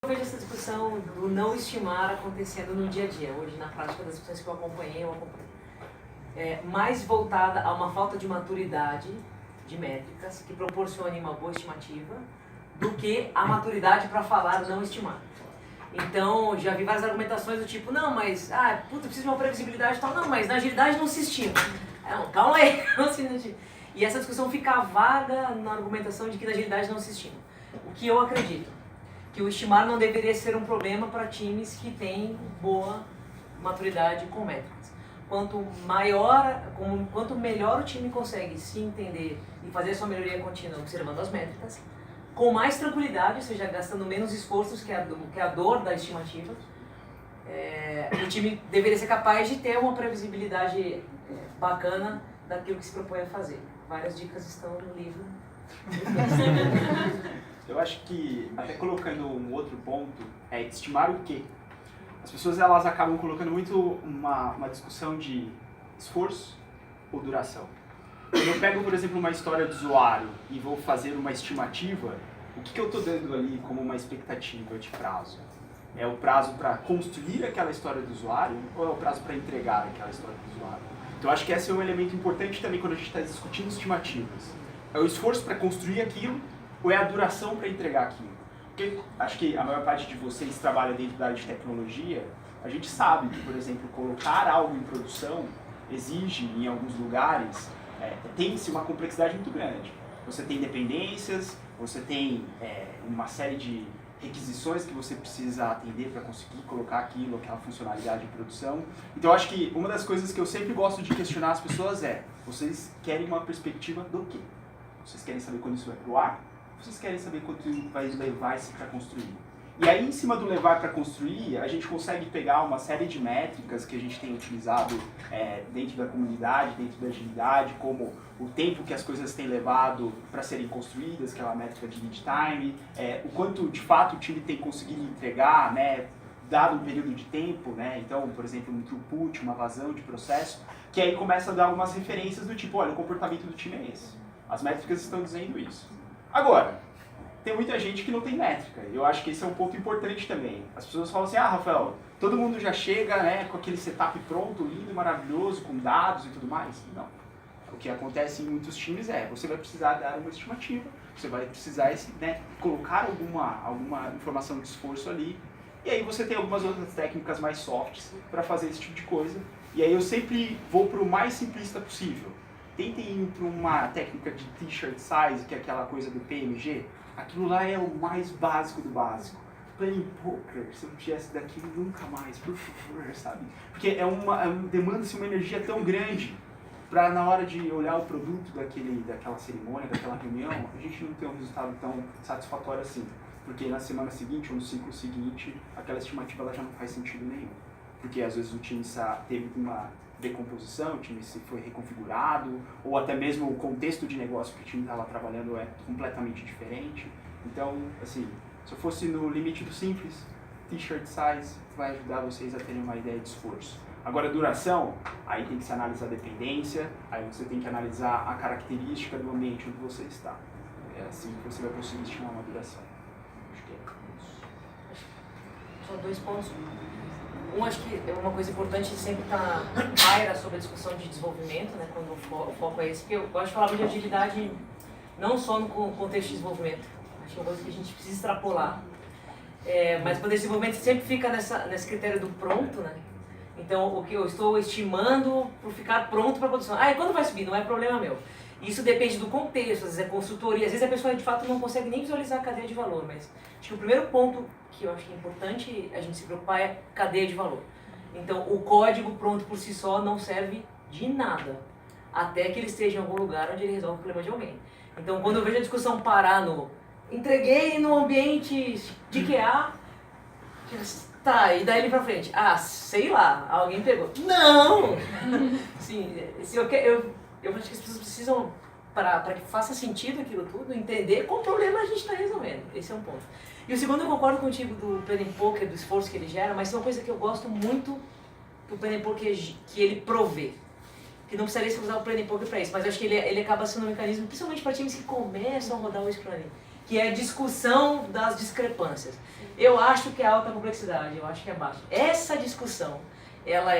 Eu vejo essa discussão do não estimar acontecendo no dia a dia. Hoje, na prática das discussões que eu acompanhei, mais voltada a uma falta de maturidade de métricas que proporcione uma boa estimativa do que a maturidade para falar não estimar. Então, já vi várias argumentações do tipo, não, mas, precisa de uma previsibilidade e tal. Não, mas na agilidade não se estima. Não, calma aí, não se estima. E essa discussão fica vaga na argumentação de que na agilidade não se estima. O que eu acredito? Que o estimar não deveria ser um problema para times que têm boa maturidade com métricas. Quanto melhor o time consegue se entender e fazer sua melhoria contínua observando as métricas, com mais tranquilidade, ou seja, gastando menos esforços que a dor da estimativa, o time deveria ser capaz de ter uma previsibilidade bacana daquilo que se propõe a fazer. Várias dicas estão no livro. Eu acho que, até colocando um outro ponto, é estimar o quê? As pessoas elas acabam colocando muito uma discussão de esforço ou duração. Quando eu pego, por exemplo, uma história do usuário e vou fazer uma estimativa, o que eu estou dando ali como uma expectativa de prazo? É o prazo para construir aquela história do usuário ou é o prazo para entregar aquela história do usuário? Então acho que esse é um elemento importante também quando a gente está discutindo estimativas. É o esforço para construir aquilo ou é a duração para entregar aquilo? Porque acho que a maior parte de vocês trabalha dentro da área de tecnologia, a gente sabe que, por exemplo, colocar algo em produção exige, em alguns lugares, tem-se uma complexidade muito grande. Você tem dependências, você tem uma série de requisições que você precisa atender para conseguir colocar aquela funcionalidade em produção. Então, acho que uma das coisas que eu sempre gosto de questionar as pessoas vocês querem uma perspectiva do quê? Vocês querem saber quando isso vai para o ar? Vocês querem saber quanto vai levar isso para construir? E aí, em cima do levar para construir, a gente consegue pegar uma série de métricas que a gente tem utilizado dentro da comunidade, dentro da agilidade, como o tempo que as coisas têm levado para serem construídas, que é uma métrica de lead time, o quanto, de fato, o time tem conseguido entregar, dado um período de tempo, então, por exemplo, um throughput, uma vazão de processo, que aí começa a dar algumas referências do tipo, olha, o comportamento do time é esse. As métricas estão dizendo isso. Agora, tem muita gente que não tem métrica. Eu acho que esse é um ponto importante também. As pessoas falam assim, Rafael, todo mundo já chega com aquele setup pronto, lindo, maravilhoso, com dados e tudo mais. Não. O que acontece em muitos times você vai precisar dar uma estimativa, você vai precisar colocar alguma informação de esforço ali, e aí você tem algumas outras técnicas mais softs para fazer esse tipo de coisa. E aí eu sempre vou para o mais simplista possível. Tentem ir para uma técnica de t-shirt size, que é aquela coisa do PMG. Aquilo lá é o mais básico do básico. Planning Poker, se eu não tivesse daquilo nunca mais, por favor, sabe? Porque demanda-se uma energia tão grande para na hora de olhar o produto daquela cerimônia, daquela reunião, a gente não ter um resultado tão satisfatório assim. Porque na semana seguinte ou no ciclo seguinte, aquela estimativa ela já não faz sentido nenhum. Porque às vezes o time teve uma decomposição, o time se foi reconfigurado, ou até mesmo o contexto de negócio que o time estava trabalhando é completamente diferente. Então, assim, se eu fosse no limite do simples, t-shirt size vai ajudar vocês a terem uma ideia de esforço. Agora, duração, aí tem que se analisar a dependência, aí você tem que analisar a característica do ambiente onde você está. É assim que você vai conseguir estimar uma duração. Acho que é isso. Só 2 pontos. Acho que é uma coisa importante sempre paira sobre a discussão de desenvolvimento, quando o foco é esse, porque eu gosto de falar muito de agilidade não só no contexto de desenvolvimento, acho que é uma coisa que a gente precisa extrapolar, mas quando esse desenvolvimento sempre fica nesse critério do pronto, então o que eu estou estimando por ficar pronto para a produção, e quando vai subir, não é problema meu. Isso depende do contexto, às vezes é consultoria, às vezes a pessoa de fato não consegue nem visualizar a cadeia de valor, mas acho que o primeiro ponto que eu acho que é importante a gente se preocupar é cadeia de valor. Então o código pronto por si só não serve de nada, até que ele esteja em algum lugar onde ele resolve o problema de alguém. Então quando eu vejo a discussão parar no entreguei no ambiente de QA, tá, e daí pra frente, sei lá, alguém pegou. Não! Sim, eu acho que as pessoas precisam, para que faça sentido aquilo tudo, entender qual problema a gente está resolvendo. Esse é um ponto. E o segundo, eu concordo contigo do Planning Poker, do esforço que ele gera, mas é uma coisa que eu gosto muito do Planning Poker que ele provê. Que não precisaria usar o Planning Poker para isso, mas eu acho que ele acaba sendo um mecanismo, principalmente para times que começam a rodar o Scrum, que é discussão das discrepâncias. Eu acho que é alta complexidade, eu acho que é baixa. Essa discussão, ela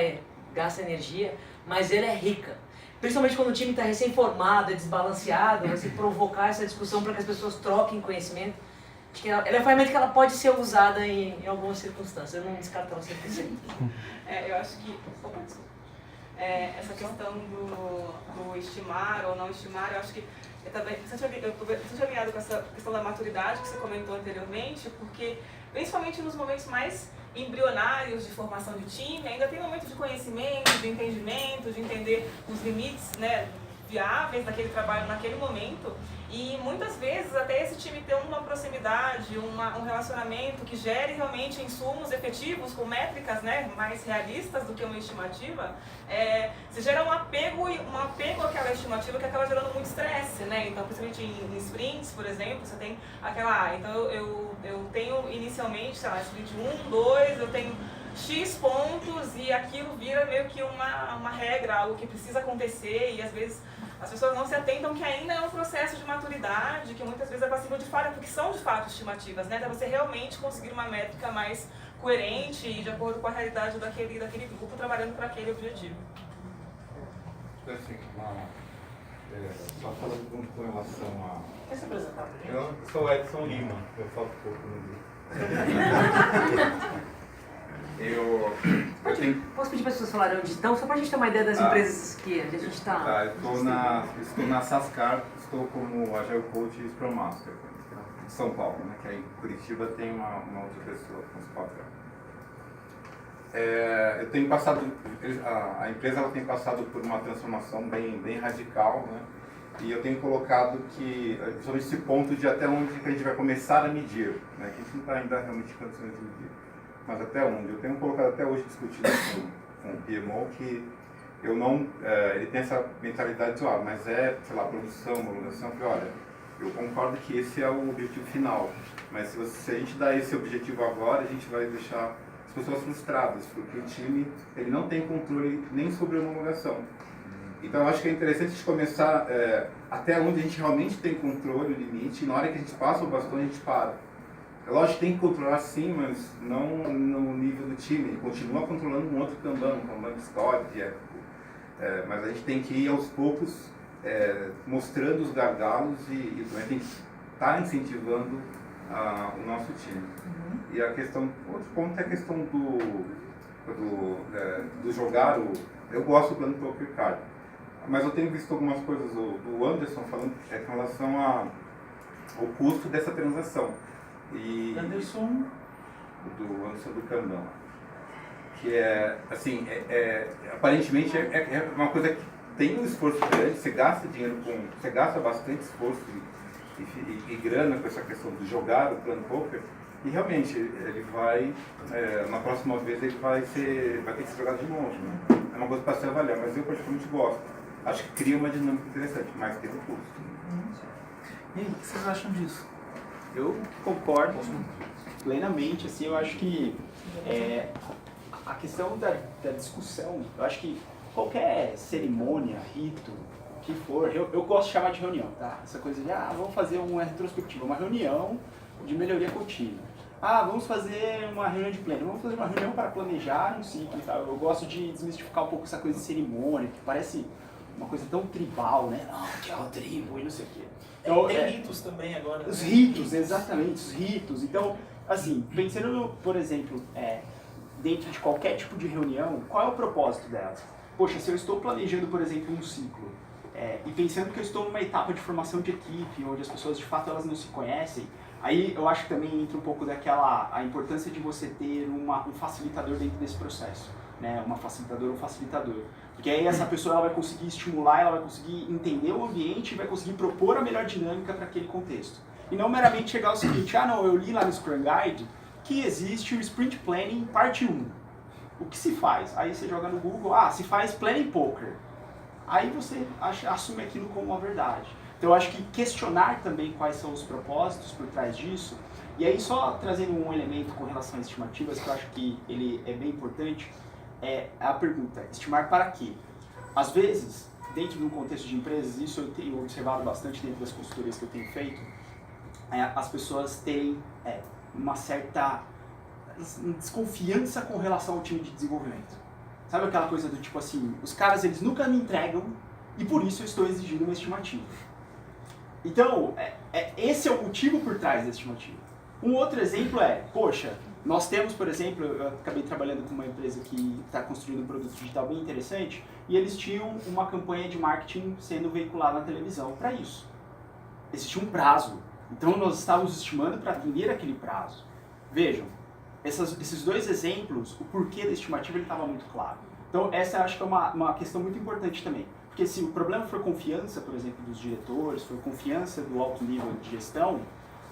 gasta energia, mas ela é rica. Principalmente quando o time está recém-formado, é desbalanceado, você provocar essa discussão para que as pessoas troquem conhecimento. Acho que ela é uma ferramenta que ela pode ser usada em algumas circunstâncias. Eu não descarto ela 100%. Eu acho que... Opa, desculpa. Essa questão do estimar ou não estimar, eu acho que eu estou bastante alinhado com essa questão da maturidade que você comentou anteriormente, porque principalmente nos momentos mais embrionários de formação de time, ainda tem momentos de conhecimento, de entendimento, de entender os limites, né, viáveis daquele trabalho naquele momento. E muitas vezes até esse time ter uma proximidade, um relacionamento que gere realmente insumos efetivos com métricas, né, mais realistas do que uma estimativa, se gera um apego àquela estimativa que acaba gerando muito estresse, né? Então, principalmente em sprints, por exemplo, você tem aquela... então eu tenho inicialmente, sei lá, sprint 1, 2, eu tenho X pontos e aquilo vira meio que uma regra, algo que precisa acontecer e às vezes as pessoas não se atentam que ainda é um processo de maturidade, que muitas vezes é passível de falha, porque são de fato estimativas, né? Para você realmente conseguir uma métrica mais coerente e de acordo com a realidade daquele grupo trabalhando para aquele objetivo. Assim, só falando com relação a... Quer se apresentar pra gente? Eu sou o Edson Lima, eu falo um pouco no grupo. Posso pedir para as pessoas falarem onde estão, só para a gente ter uma ideia das empresas que a gente está... Tá, estou na Sascar, estou como Agile Coach e Scrum Master de São Paulo, né, que aí em Curitiba tem uma outra pessoa com esse papel. Eu tenho passado, a empresa ela tem passado por uma transformação bem radical, né, e eu tenho colocado que, sobre esse ponto de até onde que a gente vai começar a medir, né, que a gente não está ainda realmente em condições de medir. Mas até onde? Eu tenho colocado até hoje discutindo com o PMO que eu não, ele tem essa mentalidade de mas sei lá, produção, homologação, que olha, eu concordo que esse é o objetivo final, mas se a gente dá esse objetivo agora, a gente vai deixar as pessoas frustradas, porque o time ele não tem controle nem sobre a homologação. Então eu acho que é interessante a gente começar até onde a gente realmente tem controle, o limite, e na hora que a gente passa o bastão, a gente para. É lógico que tem que controlar sim, mas não no nível do time. Ele continua controlando um outro Kanban, um Kanban histórico, mas a gente tem que ir aos poucos mostrando os gargalos e também tem que estar incentivando o nosso time. E a questão, outro ponto é a questão do jogar eu gosto do plano Poker Card, mas eu tenho visto algumas coisas do Anderson falando com relação ao custo dessa transação. Do Anderson do Kanban, que assim, aparentemente é uma coisa que tem um esforço grande, você gasta bastante esforço e grana com essa questão de jogar o plano poker, e realmente ele vai, na próxima vez ele vai ter que ser jogado de novo, né? É uma coisa para se avaliar, mas eu particularmente gosto, acho que cria uma dinâmica interessante, mas tem um custo. E aí, o que vocês acham disso? Eu concordo plenamente, assim, eu acho que a questão da discussão, eu acho que qualquer cerimônia, rito, o que for, eu gosto de chamar de reunião, tá? Essa coisa de, vamos fazer uma retrospectiva, uma reunião de melhoria contínua. Vamos fazer uma reunião de pleno, vamos fazer uma reunião para planejar um ciclo e tal. Eu gosto de desmistificar um pouco essa coisa de cerimônia, que parece uma coisa tão tribal, né? Não, que é o tribo e não sei o quê. Então, tem ritos também agora. Os ritos, exatamente, os ritos. Então, assim, pensando, por exemplo, dentro de qualquer tipo de reunião, qual é o propósito delas? Poxa, se eu estou planejando, por exemplo, um ciclo, e pensando que eu estou numa etapa de formação de equipe, onde as pessoas de fato elas não se conhecem, aí eu acho que também entra um pouco a importância de você ter um facilitador dentro desse processo, né? Uma facilitadora ou um facilitador. Porque aí essa pessoa ela vai conseguir estimular, ela vai conseguir entender o ambiente e vai conseguir propor a melhor dinâmica para aquele contexto. E não meramente chegar ao seguinte, não, eu li lá no Scrum Guide que existe o Sprint Planning parte 1. O que se faz? Aí você joga no Google, se faz Planning Poker. Aí você assume aquilo como uma verdade. Então eu acho que questionar também quais são os propósitos por trás disso, e aí só trazendo um elemento com relação às estimativas que eu acho que ele é bem importante, é a pergunta, estimar para quê? Às vezes, dentro de um contexto de empresas, isso eu tenho observado bastante dentro das consultorias que eu tenho feito, as pessoas terem uma certa desconfiança com relação ao time de desenvolvimento. Sabe aquela coisa do tipo assim, os caras eles nunca me entregam e por isso eu estou exigindo uma estimativa. Então, esse é o motivo por trás da estimativa. Um outro exemplo poxa, nós temos, por exemplo, eu acabei trabalhando com uma empresa que está construindo um produto digital bem interessante e eles tinham uma campanha de marketing sendo veiculada na televisão para isso. Existia um prazo, então nós estávamos estimando para atender aquele prazo. Vejam, esses dois exemplos, o porquê da estimativa estava muito claro. Então essa eu acho que é uma questão muito importante também. Porque se o problema for confiança, por exemplo, dos diretores, for confiança do alto nível de gestão,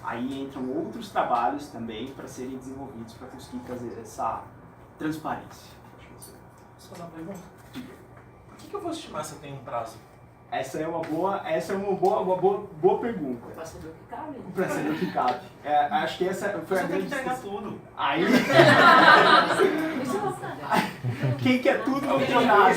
aí entram outros trabalhos também para serem desenvolvidos para conseguir trazer essa transparência. Posso fazer uma pergunta? Por que eu vou estimar se eu tenho um prazo? Essa é uma boa pergunta. Pra saber o que cabe. Para saber o que cabe. Acho que essa foi a Você tem que grande entregar discussão. tudo. Aí, Isso é bastante. quem quer tudo não tem nada.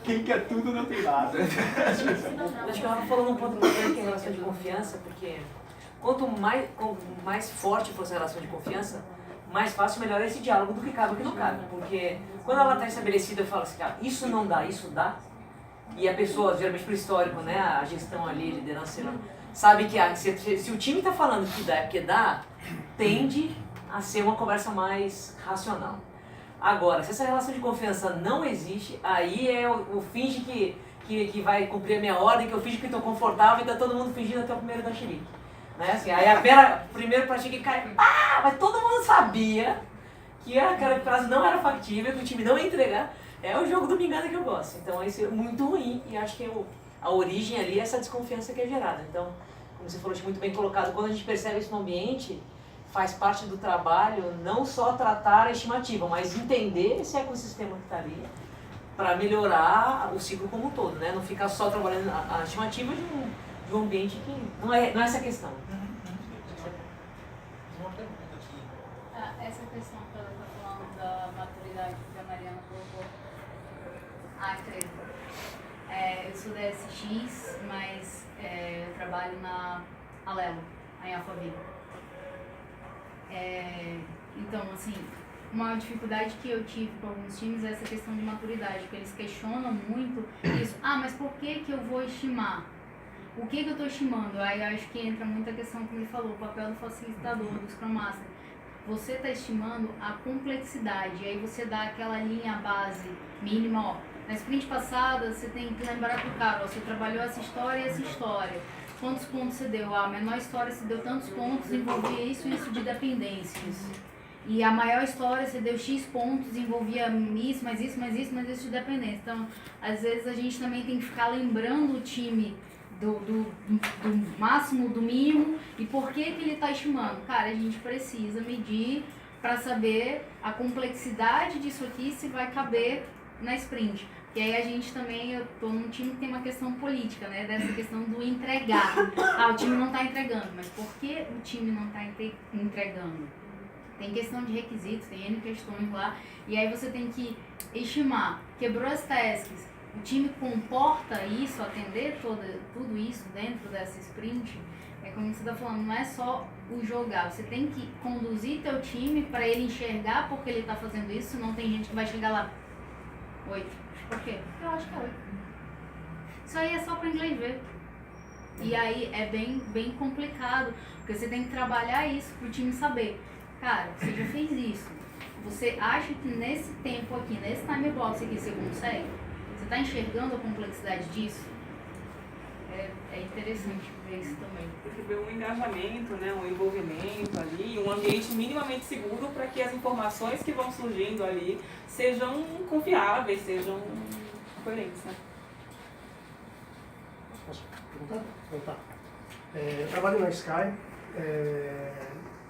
Quem quer tudo não tem nada. Acho que ela está falando um ponto importante que é a relação de confiança, porque quanto mais forte for essa relação de confiança, mais fácil melhorar esse diálogo do que cabe e do que não cabe. Porque quando ela está estabelecida, eu falo assim, cara, isso não dá, isso dá. E a pessoa, geralmente pelo histórico, né, a gestão ali, a liderança, sabe que se o time está falando que dá é porque dá, tende a ser uma conversa mais racional. Agora, se essa relação de confiança não existe, aí o finge que vai cumprir a minha ordem, que eu finge que estou confortável e está todo mundo fingindo até o primeiro da xerife. Né? Assim, aí primeiro pratique cai, mas todo mundo sabia que aquela frase não era factível, que o time não ia entregar. É o jogo do me engana que eu gosto. Então isso é muito ruim e acho que a origem ali é essa desconfiança que é gerada. Então, como você falou, acho muito bem colocado, quando a gente percebe isso no ambiente, faz parte do trabalho não só tratar a estimativa, mas entender esse ecossistema que está ali para melhorar o ciclo como um todo, né? Não ficar só trabalhando a estimativa de um ambiente que não é essa a questão. Uma pergunta aqui. Essa questão que ela está falando da maturidade que a Mariana colocou. Eu sou da SX, mas eu trabalho na Alelo, em Alphaville. Então, assim, uma dificuldade que eu tive com alguns times é essa questão de maturidade, porque eles questionam muito isso. Mas por que eu vou estimar? O que eu estou estimando? Aí eu acho que entra muito a questão que ele falou, o papel do facilitador, do Scrum Master. Você está estimando a complexidade, aí você dá aquela linha base mínima, na sprint passada você tem que lembrar pro cara, você trabalhou essa história e essa história. Quantos pontos você deu? A menor história você deu tantos pontos, envolvia isso e isso de dependências. E a maior história você deu X pontos, envolvia isso, mais isso, mais isso, mais isso de dependência. Então, às vezes a gente também tem que ficar lembrando o time do máximo, do mínimo, e por que ele está estimando. Cara, a gente precisa medir para saber a complexidade disso aqui, se vai caber na sprint. E aí a gente também, eu tô num time que tem uma questão política, né, dessa questão do entregar. O time não está entregando, mas por que o time não está entregando? Tem questão de requisitos, tem N questões lá, e aí você tem que estimar, quebrou as tasks, o time comporta isso, atender tudo isso dentro dessa sprint. É como você está falando, não é só o jogar, você tem que conduzir teu time para ele enxergar porque ele está fazendo isso, senão tem gente que vai chegar lá, 8. Por quê? Porque eu acho que é 8. Isso aí é só para inglês ver. E aí é bem complicado, porque você tem que trabalhar isso para o time saber. Cara, você já fez isso. Você acha que nesse tempo aqui, nesse time box aqui, você consegue? Você está enxergando a complexidade disso? É interessante ver isso também. Tem que ver um engajamento, né, um envolvimento ali, um ambiente minimamente seguro para que as informações que vão surgindo ali sejam confiáveis, sejam coerentes. Né? Posso perguntar? Então tá. Eu trabalho na Sky.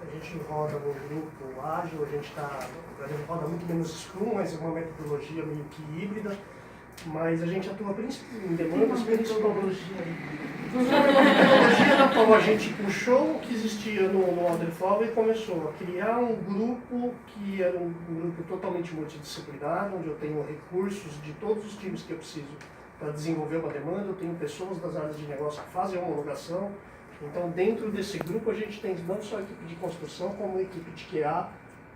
A gente roda no grupo ágil, a gente roda muito menos Scrum, mas é uma metodologia meio que híbrida. Mas a gente atua em demandas metodologia da qual a gente puxou o que existia no Waterfall e começou a criar um grupo que era um grupo totalmente multidisciplinar, onde eu tenho recursos de todos os times que eu preciso para desenvolver uma demanda, eu tenho pessoas das áreas de negócio que fazem a homologação. Então, dentro desse grupo, a gente tem não só a equipe de construção, como a equipe de QA,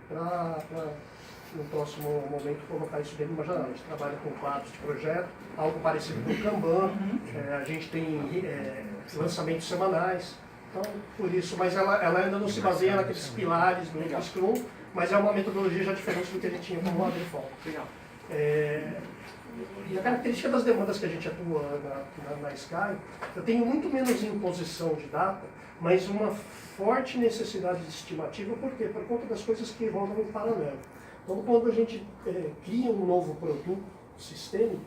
para no próximo momento colocar isso dentro de uma janela. A gente trabalha com quadros de projeto, algo parecido com o Kanban, a gente tem lançamentos semanais, então por isso, mas ela ainda não se baseia naqueles pilares do Scrum, mas é uma metodologia já diferente do que a gente tinha como waterfall. Legal. E a característica das demandas que a gente atua na Sky, eu tenho muito menos imposição de data, mas uma forte necessidade de estimativa, por quê? Por conta das coisas que rodam em paralelo. Então, quando a gente cria um novo produto sistêmico,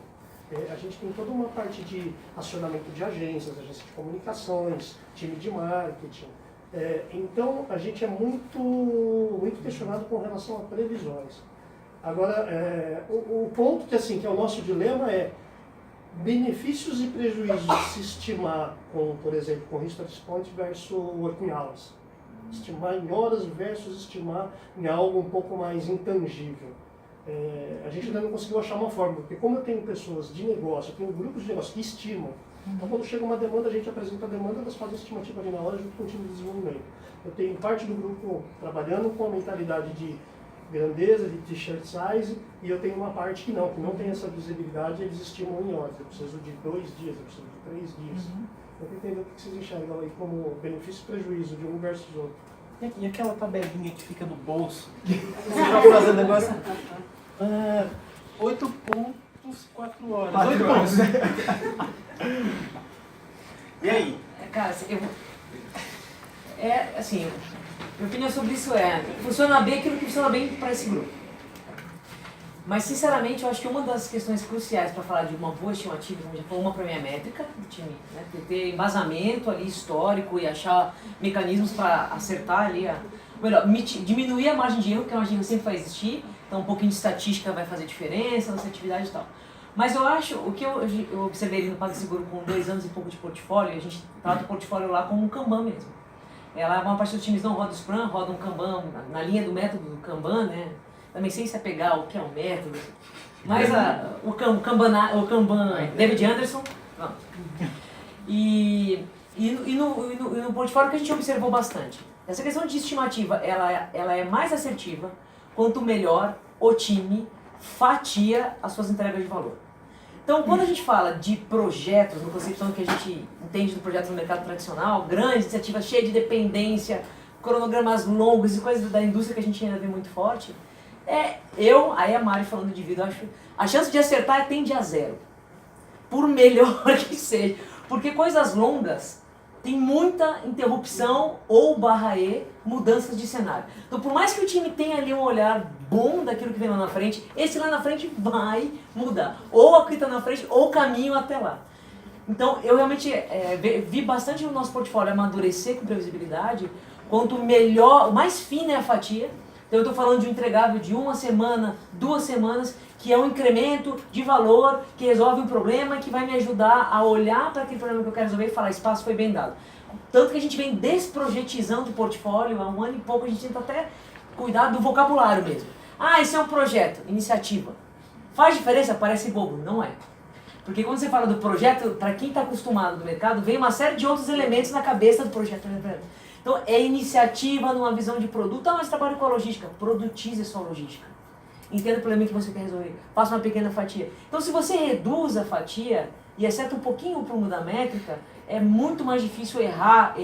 a gente tem toda uma parte de acionamento de agências, agência de comunicações, time de marketing. Então, a gente é muito questionado com relação a previsões. Agora, o ponto que é o nosso dilema é benefícios e prejuízos de se estimar, por exemplo, com History Point versus Working Hours. Estimar em horas versus estimar em algo um pouco mais intangível. A gente ainda não conseguiu achar uma forma, porque como eu tenho pessoas de negócio, eu tenho grupos de negócio que estimam, então quando chega uma demanda, a gente apresenta a demanda, elas fazem a estimativa ali na hora junto com o time de desenvolvimento. Eu tenho parte do grupo trabalhando com a mentalidade de grandeza, de t-shirt size, e eu tenho uma parte que não tem essa visibilidade, eles estimam em horas. Eu preciso de 2 dias, eu preciso de 3 dias. Eu quero entender o que vocês enxergam aí como benefício e prejuízo de um versus outro. E aquela tabelinha que fica no bolso? Você vai fazer o negócio. 8 pontos, 4 horas. 8 pontos. E aí? Cara, minha opinião sobre isso funciona bem aquilo que funciona bem para esse grupo. Mas, sinceramente, eu acho que uma das questões cruciais para falar de uma boa estimativa, como já falou, uma para mim é métrica do time, né? Ter embasamento ali histórico e achar mecanismos para acertar ali, diminuir a margem de erro, que a margem de erro sempre vai existir, então um pouquinho de estatística vai fazer diferença, assertividade e tal. Mas eu acho, o que eu observei ali no PagSeguro com 2 anos e pouco de portfólio, a gente trata o portfólio lá como um Kanban mesmo. Uma parte dos times não roda o Scrum, roda um Kanban na linha do método do Kanban, né? Também sem se apegar o que é um método. Mas o Kanban David Anderson, não. E no portfólio que a gente observou bastante. Essa questão de estimativa, ela é mais assertiva quanto melhor o time fatia as suas entregas de valor. Então, quando a gente fala de projetos, na concepção que a gente entende do projeto no mercado tradicional, grandes iniciativas cheias de dependência, cronogramas longos e coisas da indústria que a gente ainda vê muito forte, aí a Mari falando de vida, eu acho, a chance de acertar tende a 0. Por melhor que seja. Porque coisas longas tem muita interrupção ou mudanças de cenário. Então, por mais que o time tenha ali um olhar bom daquilo que vem lá na frente, esse lá na frente vai mudar. Ou a que está na frente, ou o caminho até lá. Então, eu realmente vi bastante no nosso portfólio amadurecer com previsibilidade, quanto melhor, mais fina é a fatia. Então, eu estou falando de um entregável de 1 semana, 2 semanas, que é um incremento de valor, que resolve um problema, que vai me ajudar a olhar para aquele problema que eu quero resolver e falar, esse passo foi bem dado. Tanto que a gente vem desprojetizando o portfólio, há 1 ano e pouco a gente tenta até cuidar do vocabulário mesmo. Esse é um projeto, iniciativa. Faz diferença? Parece bobo, não é. Porque quando você fala do projeto, para quem está acostumado no mercado, vem uma série de outros elementos na cabeça do projeto. Então, é iniciativa numa visão de produto. Mas trabalho com a logística. Produtize a sua logística. Entenda o problema que você quer resolver. Faça uma pequena fatia. Então, se você reduz a fatia e acerta um pouquinho o prumo da métrica, é muito mais difícil errar.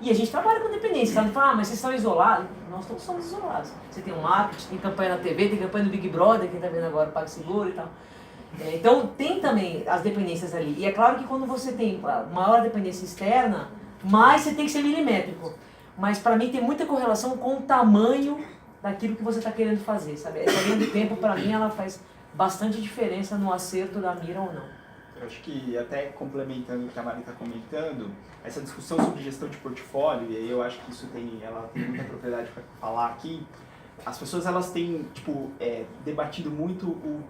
E a gente trabalha com dependência. Sabe? Fala, mas vocês estão isolados? Nós todos somos isolados. Você tem um marketing, tem campanha na TV, tem campanha do Big Brother, quem está vendo agora o PagSeguro e tal. Então, tem também as dependências ali. E é claro que quando você tem maior dependência externa, mais você tem que ser milimétrico. Mas para mim tem muita correlação com o tamanho daquilo que você está querendo fazer, sabe? Essa linha do tempo, para mim, ela faz bastante diferença no acerto da mira ou não. Eu acho que, até complementando o que a Mari está comentando, essa discussão sobre gestão de portfólio, e aí eu acho que ela tem muita propriedade para falar aqui, as pessoas elas têm debatido muito o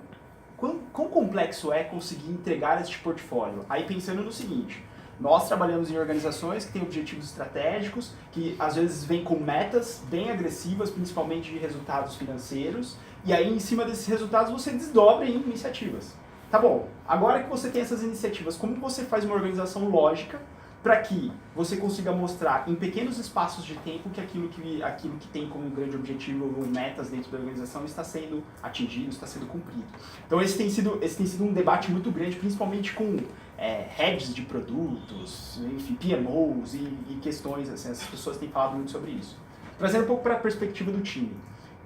quão complexo é conseguir entregar este portfólio. Aí pensando no seguinte, nós trabalhamos em organizações que têm objetivos estratégicos, que às vezes vêm com metas bem agressivas, principalmente de resultados financeiros, e aí em cima desses resultados você desdobra em iniciativas. tá bom, agora que você tem essas iniciativas, como você faz uma organização lógica para que você consiga mostrar em pequenos espaços de tempo que aquilo que tem como grande objetivo ou metas dentro da organização está sendo atingido, está sendo cumprido. Então esse tem sido um debate muito grande, principalmente com heads de produtos, enfim, PMOs e questões assim, as pessoas têm falado muito sobre isso. Trazendo um pouco para a perspectiva do time.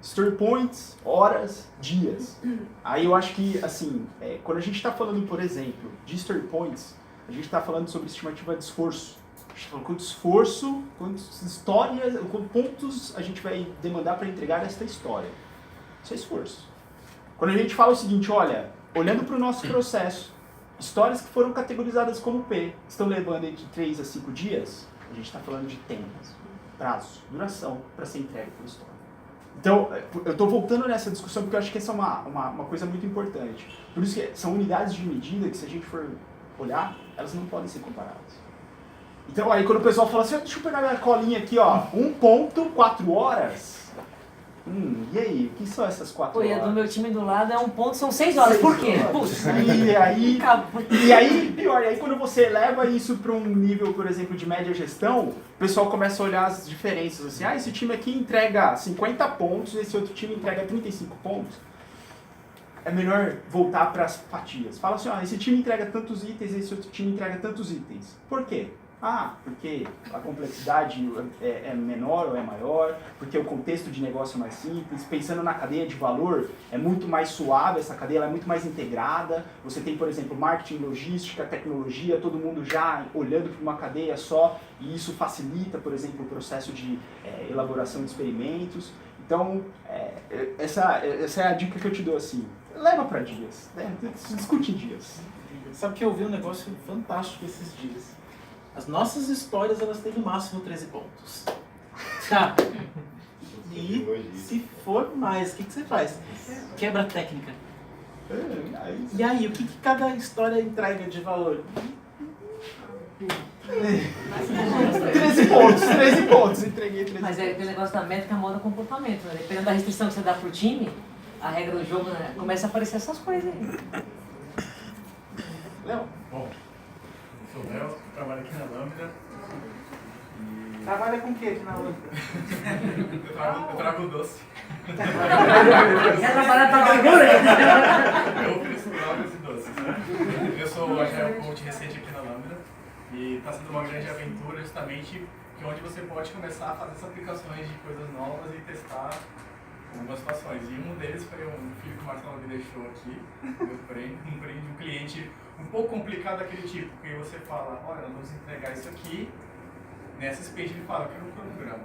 Story points, horas, dias. Aí eu acho que, assim, quando a gente está falando, por exemplo, de story points, a gente está falando sobre estimativa de esforço. A gente está falando quanto esforço, quantas histórias, quantos pontos a gente vai demandar para entregar esta história. Isso é esforço. Quando a gente fala o seguinte, olha, olhando para o nosso processo, histórias que foram categorizadas como P estão levando entre 3 a 5 dias, a gente está falando de temas, prazo, duração para ser entregue por história. Então, eu estou voltando nessa discussão porque eu acho que essa é uma coisa muito importante. Por isso que são unidades de medida que, se a gente for olhar, elas não podem ser comparadas. Então, aí quando o pessoal fala assim, deixa eu pegar minha colinha aqui, ó, 1.4 horas. E aí, o que são essas 4 horas? Pô, e a do meu time do lado é 1 ponto, são 6 horas. Por quê? E aí, pior, e aí quando você leva isso para um nível, por exemplo, de média gestão, o pessoal começa a olhar as diferenças, assim, esse time aqui entrega 50 pontos, esse outro time entrega 35 pontos. É melhor voltar para as fatias. Fala assim, esse time entrega tantos itens, esse outro time entrega tantos itens. Por quê? Porque a complexidade é menor ou é maior, porque o contexto de negócio é mais simples, pensando na cadeia de valor, é muito mais suave, essa cadeia ela é muito mais integrada, você tem, por exemplo, marketing, logística, tecnologia, todo mundo já olhando para uma cadeia só, e isso facilita, por exemplo, o processo de elaboração de experimentos. Então, essa é a dica que eu te dou, assim, leva para dias, discute em dias. Sabe que eu vi um negócio fantástico esses dias? As nossas histórias, elas têm no máximo 13 pontos. Tá. E se for mais, o que você faz? Quebra a técnica. E aí, o que cada história entrega de valor? 13 pontos, entreguei 13 Mas é aquele negócio da métrica moda comportamento, né? Dependendo da restrição que você dá pro time, a regra do jogo, né? Começa a aparecer essas coisas aí. Léo? Bom, eu sou o Léo, trabalho aqui na Lambda. Trabalha com o que aqui na Lambda? Eu trago doce. Quer trabalhar pra agricultura? Eu ofereço drogas e doces. Eu sou agile coach recente aqui na Lambda e está sendo uma grande aventura justamente que onde você pode começar a fazer essas aplicações de coisas novas e testar algumas situações. E um deles foi um filho que o Marcelo me deixou aqui, um cliente um pouco complicado daquele tipo, porque você fala, olha, nós vamos entregar isso aqui, nessa sprint ele fala, eu quero um cronograma.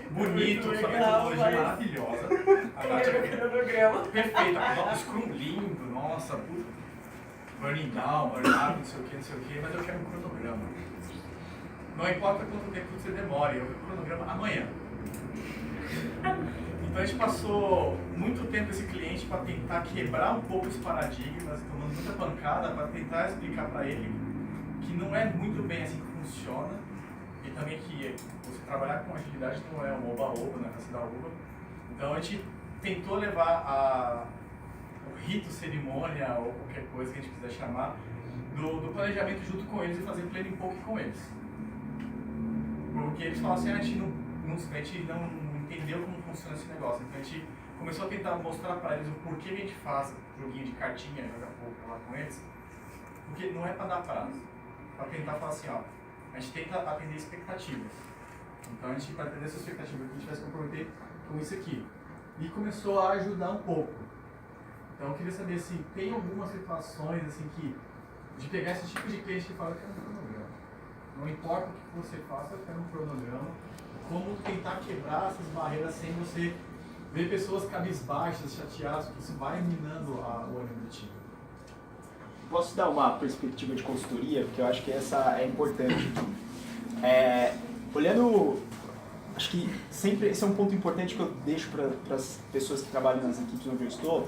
Bonito, sua metodologia maravilhosa. A Nath é perfeita, o Scrum lindo, nossa, puta. Burning down, burn up, não sei o que, mas eu quero um cronograma. Não importa quanto tempo você demore, eu quero um cronograma amanhã. Então a gente passou muito tempo esse cliente para tentar quebrar um pouco os paradigmas, tomando muita pancada para tentar explicar para ele que não é muito bem assim que funciona e também que você trabalhar com agilidade não é um oba-oba, na casa da uva. Então a gente tentou levar o rito, cerimônia ou qualquer coisa que a gente quiser chamar do planejamento junto com eles e fazer planning pouco com eles. Porque eles falam assim, a gente não entendeu como funciona esse negócio. Então a gente começou a tentar mostrar para eles o porquê a gente faz joguinho de cartinha, jogar pouco lá com eles. Porque não é para dar prazo. Para tentar falar assim, ó, a gente tenta atender expectativas. Então a gente, para atender essa expectativa, a gente vai se comprometer com isso aqui. E começou a ajudar um pouco. Então eu queria saber se tem algumas situações assim que, de pegar esse tipo de cliente que fala que é um cronograma. Não importa o que você faça, eu quero um cronograma. Como tentar quebrar essas barreiras sem você ver pessoas cabisbaixas, chateadas, porque isso vai minando o ânimo do time. Posso dar uma perspectiva de consultoria, porque eu acho que essa é importante. Olhando, acho que sempre esse é um ponto importante que eu deixo para as pessoas que trabalham nas equipes onde eu estou,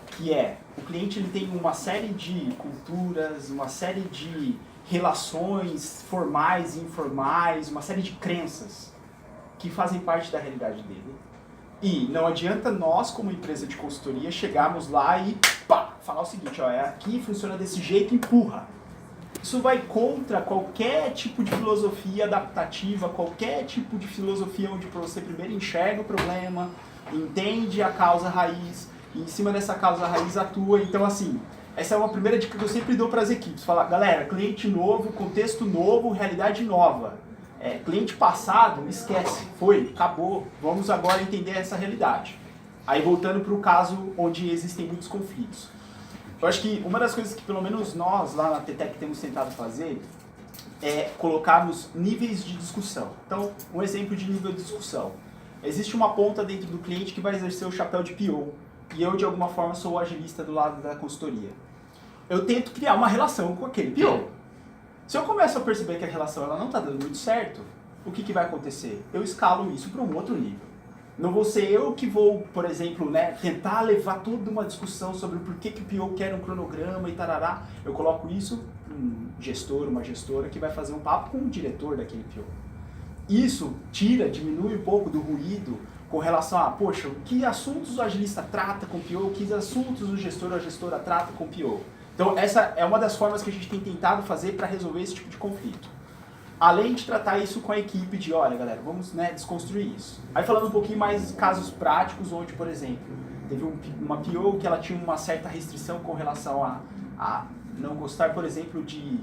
que é, o cliente ele tem uma série de culturas, uma série de relações formais e informais, uma série de crenças que fazem parte da realidade dele. E não adianta nós, como empresa de consultoria, chegarmos lá e falar o seguinte, ó, aqui funciona desse jeito, empurra. Isso vai contra qualquer tipo de filosofia adaptativa, qualquer tipo de filosofia onde você primeiro enxerga o problema, entende a causa raiz, e em cima dessa causa raiz atua. Então, assim, essa é uma primeira dica que eu sempre dou para as equipes. Falar, galera, cliente novo, contexto novo, realidade nova. Cliente passado, esquece, foi, acabou, vamos agora entender essa realidade. Aí voltando para o caso onde existem muitos conflitos. Eu acho que uma das coisas que pelo menos nós lá na TTEC temos tentado fazer é colocarmos níveis de discussão. Então, um exemplo de nível de discussão. Existe uma ponta dentro do cliente que vai exercer o chapéu de PO, e eu de alguma forma sou o agilista do lado da consultoria. Eu tento criar uma relação com aquele PO. Se eu começo a perceber que a relação ela não está dando muito certo, o que vai acontecer? Eu escalo isso para um outro nível. Não vou ser eu que vou, por exemplo, tentar levar toda uma discussão sobre o porquê que o PO quer um cronograma e tarará. Eu coloco isso para um gestor, uma gestora que vai fazer um papo com o diretor daquele PO. Isso diminui um pouco do ruído com relação a, poxa, que assuntos o agilista trata com o PO, que assuntos o gestor ou a gestora trata com o PO. Então essa é uma das formas que a gente tem tentado fazer para resolver esse tipo de conflito. Além de tratar isso com a equipe de, olha galera, vamos desconstruir isso. Aí falando um pouquinho mais casos práticos, onde, por exemplo, teve uma PO que ela tinha uma certa restrição com relação a não gostar, por exemplo, de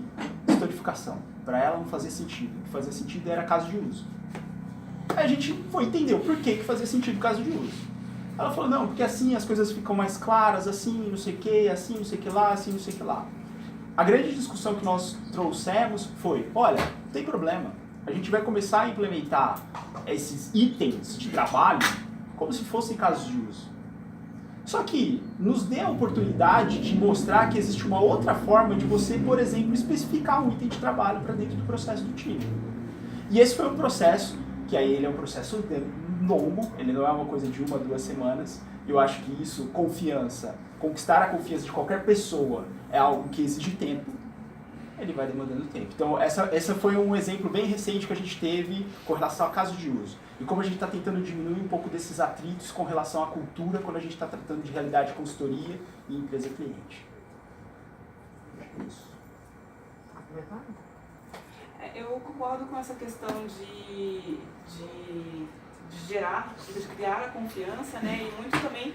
historificação. Para ela não fazia sentido. O que fazia sentido era caso de uso. Aí a gente foi entender o porquê que fazia sentido caso de uso. Ela falou, não, porque assim as coisas ficam mais claras, assim, não sei o que, assim, não sei o que lá, assim, não sei o que lá. A grande discussão que nós trouxemos foi, olha, não tem problema, a gente vai começar a implementar esses itens de trabalho como se fossem casos de uso. Só que nos dê a oportunidade de mostrar que existe uma outra forma de você, por exemplo, especificar um item de trabalho para dentro do processo do time. E esse foi um processo, que aí ele é um processo longo, ele não é uma coisa de 1 a 2 semanas. Eu acho que isso, confiança, conquistar a confiança de qualquer pessoa é algo que exige tempo, ele vai demandando tempo. Então essa foi um exemplo bem recente que a gente teve com relação a caso de uso. E como a gente está tentando diminuir um pouco desses atritos com relação à cultura quando a gente está tratando de realidade consultoria e empresa cliente. É isso. Eu concordo com essa questão de gerar, de criar a confiança, né? E muito também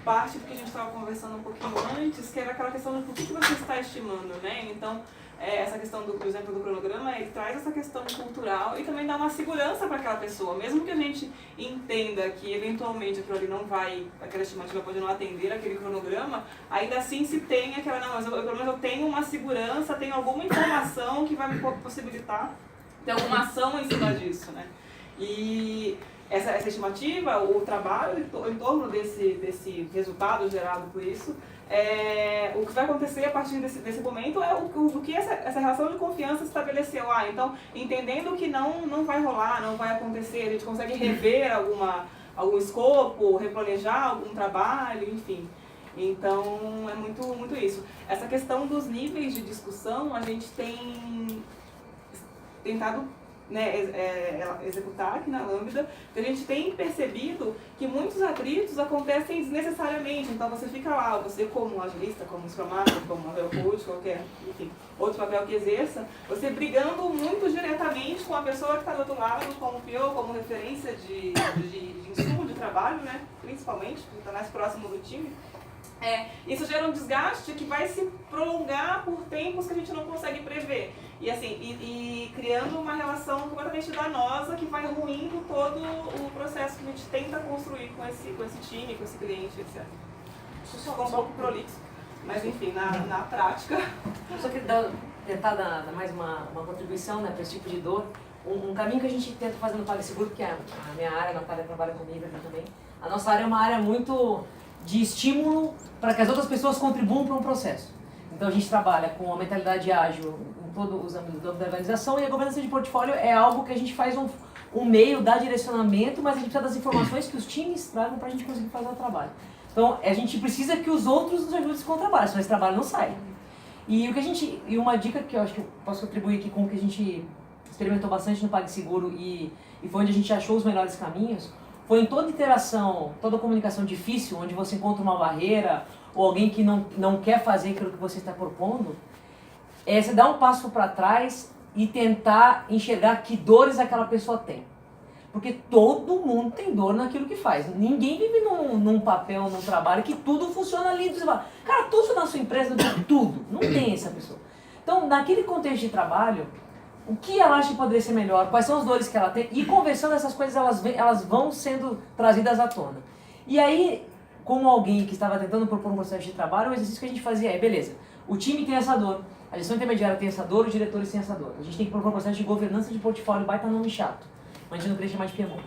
parte do que a gente estava conversando um pouquinho antes, que era aquela questão do que você está estimando, né? Então, essa questão do exemplo do cronograma, ele traz essa questão cultural e também dá uma segurança para aquela pessoa. Mesmo que a gente entenda que eventualmente aquilo ali não vai, aquela estimativa pode não atender aquele cronograma, ainda assim se tem aquela, não, mas pelo menos eu tenho uma segurança, tenho alguma informação que vai me possibilitar ter alguma ação em cima disso, né? E essa estimativa, o trabalho em torno desse resultado gerado por isso, o que vai acontecer a partir desse momento é o que essa relação de confiança estabeleceu. Então, entendendo que não vai rolar, não vai acontecer, a gente consegue rever algum escopo, replanejar algum trabalho, enfim. Então, é muito isso. Essa questão dos níveis de discussão, a gente tem tentado executar aqui na Lambda, porque a gente tem percebido que muitos atritos acontecem desnecessariamente. Então você fica lá, você como agilista, como Scrum Master, como coach, qualquer, enfim, outro papel que exerça, você brigando muito diretamente com a pessoa que está do outro lado, como PO, como referência de insumo de trabalho, né? Principalmente, que está mais próximo do time. Isso gera um desgaste que vai se prolongar por tempos que a gente não consegue prever. E assim, e criando uma relação completamente danosa que vai ruindo todo o processo que a gente tenta construir com esse time, com esse cliente, etc. Isso só um pouco prolixo, mas enfim, na prática. Eu só queria tentar dar mais uma contribuição, né, para esse tipo de dor. Um caminho que a gente tenta fazer no PagSeguro, que é a minha área, a Natália trabalha comigo aqui também. A nossa área é uma área muito de estímulo para que as outras pessoas contribuam para um processo. Então a gente trabalha com a mentalidade ágil em todos os âmbitos da organização, e a governança de portfólio é algo que a gente faz um meio, dá direcionamento, mas a gente precisa das informações que os times tragam para a gente conseguir fazer o trabalho. Então a gente precisa que os outros nos ajudem com o trabalho, senão esse trabalho não sai. E uma dica que eu acho que eu posso contribuir aqui com o que a gente experimentou bastante no PagSeguro e foi onde a gente achou os melhores caminhos. foi em toda interação, toda comunicação difícil, onde você encontra uma barreira ou alguém que não quer fazer aquilo que você está propondo, você dá um passo para trás e tentar enxergar que dores aquela pessoa tem. Porque todo mundo tem dor naquilo que faz. Ninguém vive num papel, num trabalho que tudo funciona lindo. Você fala, cara, tudo na sua empresa, tudo. Não tem essa pessoa. Então, naquele contexto de trabalho, o que ela acha que poderia ser melhor, quais são as dores que ela tem, e conversando essas coisas, elas vão sendo trazidas à tona. E aí, como alguém que estava tentando propor um processo de trabalho, o exercício que a gente fazia é, beleza, o time tem essa dor, a gestão intermediária tem essa dor, os diretores têm essa dor. A gente tem que propor um processo de governança de portfólio, baita nome chato, mas a gente não queria chamar de PMO.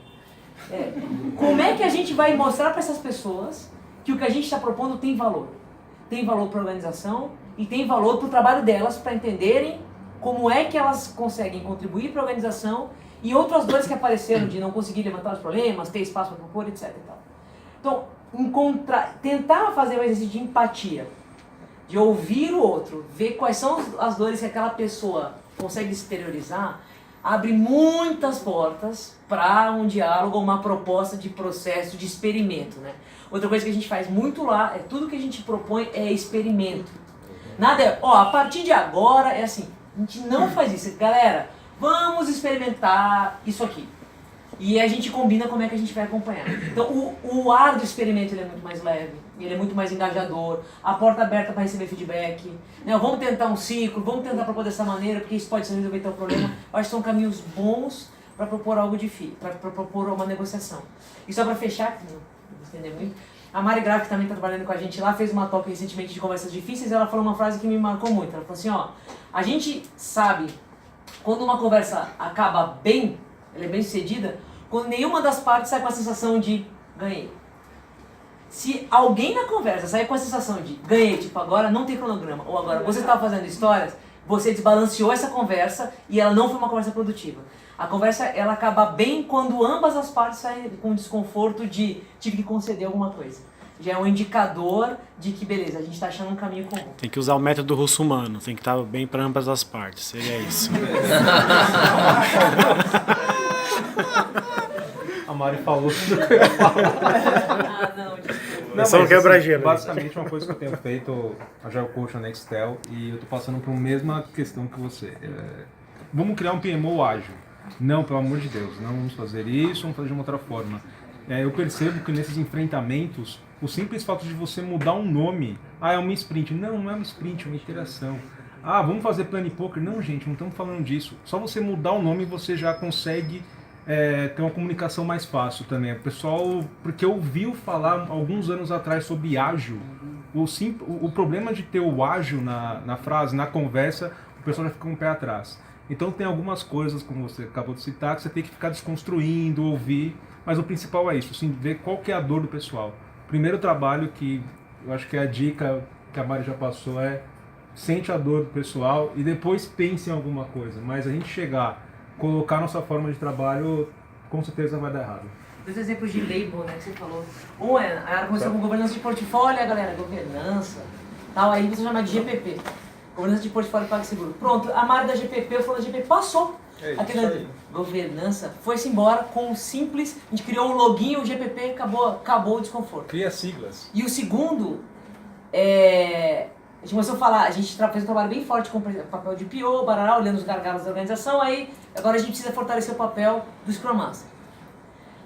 Como é que a gente vai mostrar para essas pessoas que o que a gente está propondo tem valor? Tem valor para a organização e tem valor para o trabalho delas, para entenderem como é que elas conseguem contribuir para a organização e outras dores que apareceram de não conseguir levantar os problemas, ter espaço para propor, etc. Então, tentar fazer um exercício de empatia, de ouvir o outro, ver quais são as dores que aquela pessoa consegue exteriorizar, abre muitas portas para um diálogo, uma proposta de processo, de experimento, né? Outra coisa que a gente faz muito lá, tudo que a gente propõe é experimento. Nada é, a partir de agora é assim, a gente não faz isso. Galera, vamos experimentar isso aqui. E a gente combina como é que a gente vai acompanhar. Então, o ar do experimento ele é muito mais leve, ele é muito mais engajador, a porta aberta para receber feedback. Né? Vamos tentar um ciclo, vamos tentar propor dessa maneira, porque isso pode ser resolver teu problema. Eu acho que são caminhos bons para propor algo difícil, para propor uma negociação. E só para fechar, não entender muito, a Mari Graf, que também está trabalhando com a gente lá, fez uma talk recentemente de conversas difíceis, e ela falou uma frase que me marcou muito. Ela falou assim, a gente sabe quando uma conversa acaba bem, ela é bem sucedida, quando nenhuma das partes sai com a sensação de ganhei. Se alguém na conversa sair com a sensação de ganhei, tipo agora não tem cronograma, ou agora você estava fazendo histórias, você desbalanceou essa conversa e ela não foi uma conversa produtiva. A conversa ela acaba bem quando ambas as partes saem com desconforto de tive que conceder alguma coisa. Já é um indicador de que, beleza, a gente está achando um caminho comum. Tem que usar o método russo-humano, tem que estar bem para ambas as partes, seria isso. A Mari falou tudo que eu ia falar. Não, só quebra-gelo. Basicamente, uma coisa que eu tenho feito, Agile Coach na Nextel, e eu estou passando por a mesma questão que você. Vamos criar um PMO ágil. Não, pelo amor de Deus, não vamos fazer isso, vamos fazer de uma outra forma. Eu percebo que nesses enfrentamentos, o simples fato de você mudar um nome, é uma sprint. Não, não é uma sprint, é uma interação. Vamos fazer Plane Poker. Não, gente, não estamos falando disso. Só você mudar o nome você já consegue ter uma comunicação mais fácil também. O pessoal, porque ouviu falar alguns anos atrás sobre ágil, o problema de ter o ágil na frase, na conversa, o pessoal já fica um pé atrás. Então tem algumas coisas, como você acabou de citar, que você tem que ficar desconstruindo, ouvir, mas o principal é isso, assim, ver qual que é a dor do pessoal. O primeiro trabalho que eu acho que é a dica que a Mari já passou sente a dor do pessoal e depois pense em alguma coisa, mas a gente colocar nossa forma de trabalho, com certeza vai dar errado. Dois exemplos de label, né, que você falou. Um é, a área começou com governança de portfólio, a galera, governança, tal, aí você chama de GPP. Governança de portfólio e PagSeguro. Pronto, a Mari da GPP, eu falo da GPP, passou. Aquela governança foi-se embora com um simples, a gente criou um login, o GPP, acabou o desconforto. Cria siglas. E o segundo, a gente começou a falar, a gente fez um trabalho bem forte com o papel de PO, barará, olhando os gargalos da organização, aí agora a gente precisa fortalecer o papel do Scrum Master.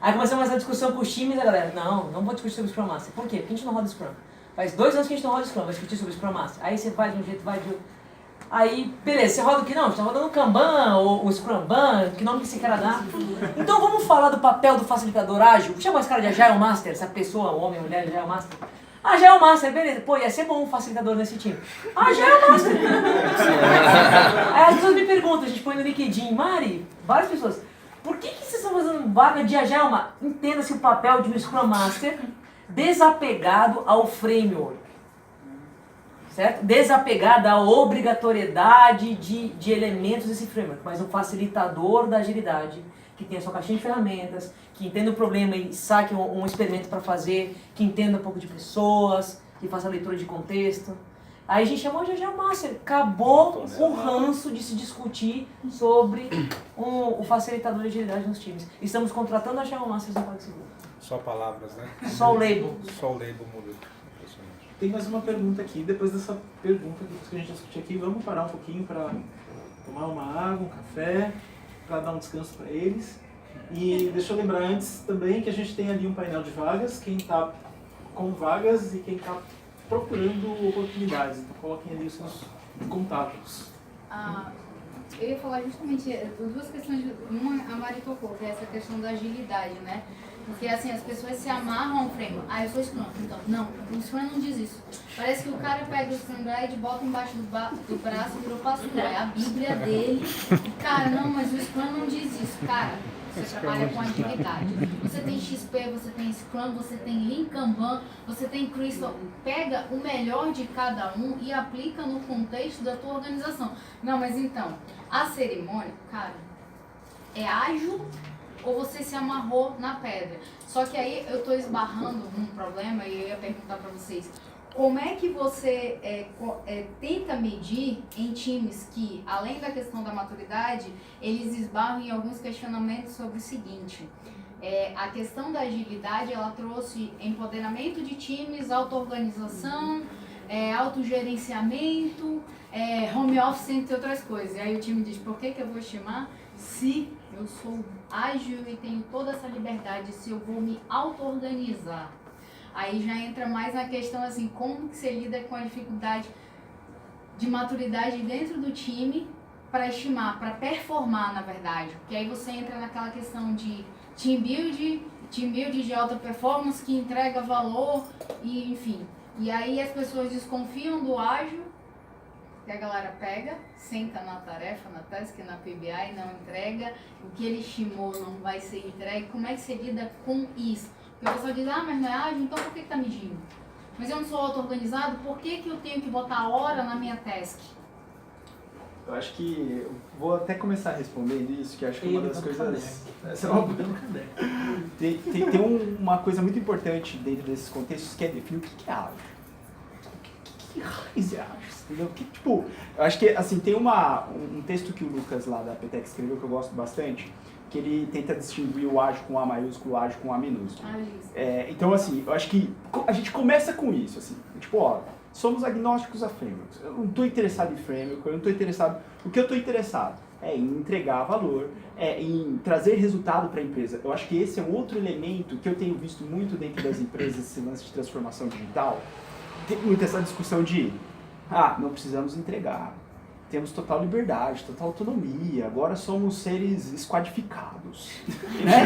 Aí começamos essa discussão com os times, a galera, não vou discutir sobre o Scrum Master. Por quê? Porque a gente não roda Scrum. Faz 2 anos que a gente não roda Scrum, vai discutir sobre o Scrum Master. Aí você vai de um jeito, vai de outro. Aí, beleza, você roda o que não? Você tá rodando o Kanban, ou o Scrumban, que nome que você quer dar. Então vamos falar do papel do facilitador ágil. Chama esse cara de Agile Master, essa pessoa, homem ou mulher, Agile Master. Agile Master, beleza. Pô, ia ser bom um facilitador nesse time. Agile Master. Aí as pessoas me perguntam, a gente põe no LinkedIn, Mari, várias pessoas, por que vocês estão fazendo vaga de Agile Master? Entenda-se o papel de um Scrum Master desapegado ao framework. Certo? Desapegado à obrigatoriedade de elementos desse framework, mas um facilitador da agilidade, que tem a sua caixinha de ferramentas, que entenda o problema e saque um experimento para fazer, que entenda um pouco de pessoas, que faça a leitura de contexto. Aí a gente chamou de Agile Master. Acabou o ranço de se discutir sobre o facilitador de agilidade nos times. Estamos contratando Agile Masters no PagSeguro. Só palavras, né? Só o label. Só o label muda. Impressionante. Tem mais uma pergunta aqui. Depois dessa pergunta, depois que a gente discutir aqui, vamos parar um pouquinho para tomar uma água, um café, para dar um descanso para eles. E deixa eu lembrar antes também que a gente tem ali um painel de vagas, quem está com vagas e quem está procurando oportunidades. Então coloquem ali os seus contatos. Eu ia falar justamente duas questões. Uma, a Mari tocou, que é essa questão da agilidade, né? Porque assim, as pessoas se amarram ao Scrum. Eu sou Scrum. Então, não, o Scrum não diz isso. Parece que o cara pega o Scrum Guide, bota embaixo do braço e virou pastor. É a Bíblia dele. Cara, não, mas o Scrum não diz isso. Cara, você trabalha com agilidade. Você tem XP, você tem Scrum, você tem Lean Kanban, você tem Crystal. Pega o melhor de cada um e aplica no contexto da tua organização. Não, mas então, a cerimônia, cara, é ágil ou você se amarrou na pedra? Só que aí eu estou esbarrando num problema e eu ia perguntar para vocês. Como é que você tenta medir em times que, além da questão da maturidade, eles esbarram em alguns questionamentos sobre o seguinte: a questão da agilidade, ela trouxe empoderamento de times, auto-organização, autogerenciamento, home office, entre outras coisas. E aí o time diz, por que eu vou estimar se eu sou ágil e tenho toda essa liberdade, se eu vou me auto-organizar? Aí já entra mais na questão assim, como que você lida com a dificuldade de maturidade dentro do time para estimar, para performar, na verdade. Porque aí você entra naquela questão de team build de alta performance que entrega valor e enfim. E aí as pessoas desconfiam do ágil, que a galera pega, senta na tarefa, na task, na PBI, não entrega, o que ele estimou não vai ser entregue. Como é que você lida com isso? Porque o pessoal diz, mas não é ágil, então por que está medindo? Mas eu não sou auto-organizado, por que eu tenho que botar hora na minha task? Eu acho que eu vou até começar respondendo isso, que acho que é uma das coisas... Essa é uma... Tem uma coisa muito importante dentro desses contextos, que é definir o que é ágil. Que raiz é ágil? Entendeu? Que, tipo, eu acho que assim, tem um texto que o Lucas lá da Petex escreveu que eu gosto bastante, que ele tenta distinguir o ágil com A maiúsculo, o ágil com A minúsculo. Então, assim, eu acho que a gente começa com isso, assim, tipo, somos agnósticos a frameworks. Eu não estou interessado em framework, eu não estou interessado... O que eu estou interessado é em entregar valor, em trazer resultado para a empresa. Eu acho que esse é um outro elemento que eu tenho visto muito dentro das empresas, esse lance de transformação digital. Tem muito essa discussão de, não precisamos entregar. Temos total liberdade, total autonomia, agora somos seres esquadificados. Né?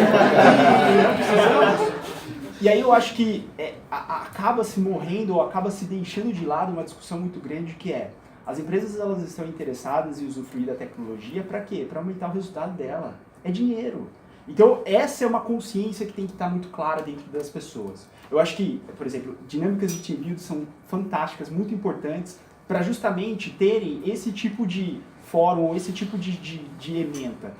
E aí eu acho que acaba se morrendo ou acaba se deixando de lado uma discussão muito grande que é, as empresas elas estão interessadas em usufruir da tecnologia para quê? Para aumentar o resultado dela. É dinheiro. Então essa é uma consciência que tem que estar muito clara dentro das pessoas. Eu acho que, por exemplo, dinâmicas de team build são fantásticas, muito importantes, para justamente terem esse tipo de fórum, esse tipo de ementa.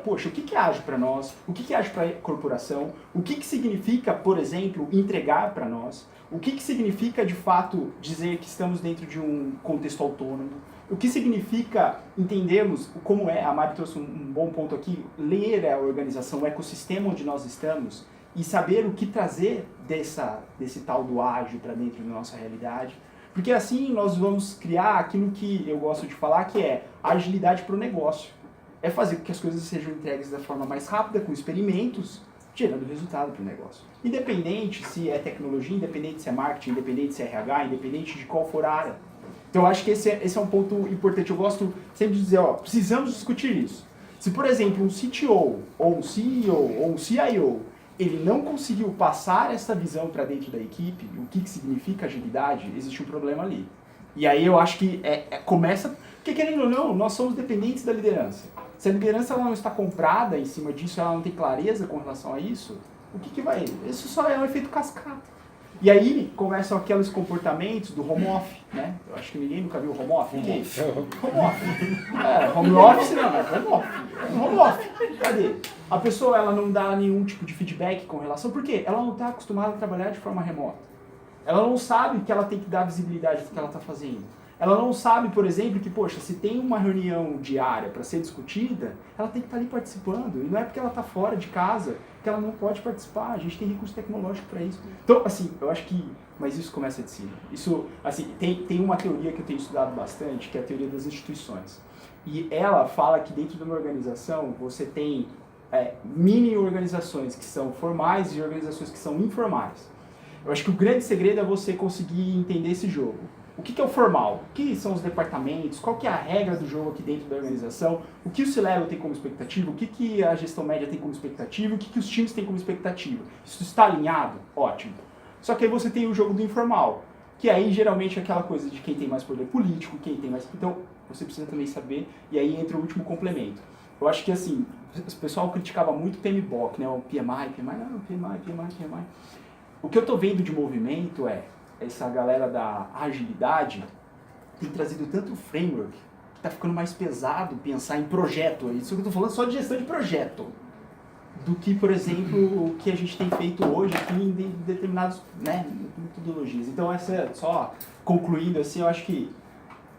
Poxa, o que é ágil para nós? O que é ágil para a corporação? O que significa, por exemplo, entregar para nós? O que significa, de fato, dizer que estamos dentro de um contexto autônomo? O que significa entendermos como a Mari trouxe um bom ponto aqui, ler a organização, o ecossistema onde nós estamos e saber o que trazer desse tal do ágil para dentro da nossa realidade. Porque assim nós vamos criar aquilo que eu gosto de falar, que é agilidade para o negócio. É fazer com que as coisas sejam entregues da forma mais rápida, com experimentos, gerando resultado para o negócio. Independente se é tecnologia, independente se é marketing, independente se é RH, independente de qual for a área. Então eu acho que esse é um ponto importante. Eu gosto sempre de dizer, precisamos discutir isso. Se, por exemplo, um CTO, ou um CEO, ou um CIO, ele não conseguiu passar essa visão para dentro da equipe, o que significa agilidade, existe um problema ali. E aí eu acho que começa... Porque querendo ou não, nós somos dependentes da liderança. Se a liderança ela não está comprada em cima disso, ela não tem clareza com relação a isso, o que vai... Isso só é um efeito cascata. E aí começam aqueles comportamentos do home office, né? Eu acho que ninguém nunca viu home office. Home office. Home office não, é home office. Home office. Cadê? A pessoa ela não dá nenhum tipo de feedback com relação... Por quê? Ela não está acostumada a trabalhar de forma remota. Ela não sabe que ela tem que dar visibilidade do que ela está fazendo. Ela não sabe, por exemplo, que, poxa, se tem uma reunião diária para ser discutida, ela tem que estar ali participando. E não é porque ela está fora de casa que ela não pode participar. A gente tem recurso tecnológico para isso. Então, assim, eu acho que... Mas isso começa de cima. Isso, assim, tem uma teoria que eu tenho estudado bastante, que é a teoria das instituições. E ela fala que dentro de uma organização você tem mini organizações que são formais e organizações que são informais. Eu acho que o grande segredo é você conseguir entender esse jogo. O que é o formal? O que são os departamentos? Qual que é a regra do jogo aqui dentro da organização? O que o C-Level tem como expectativa? O que a gestão média tem como expectativa? O que os times têm como expectativa? Isso está alinhado? Ótimo. Só que aí você tem o jogo do informal, que aí geralmente é aquela coisa de quem tem mais poder político, quem tem mais... Então, você precisa também saber, e aí entra o último complemento. Eu acho que, assim, o pessoal criticava muito o PMBOK, né? O PMI, PMI. O que eu tô vendo de movimento essa galera da agilidade tem trazido tanto framework que tá ficando mais pesado pensar em projeto. Isso que eu tô falando só de gestão de projeto. Do que, por exemplo, o que a gente tem feito hoje aqui em determinadas metodologias. Então, só concluindo, assim, eu acho que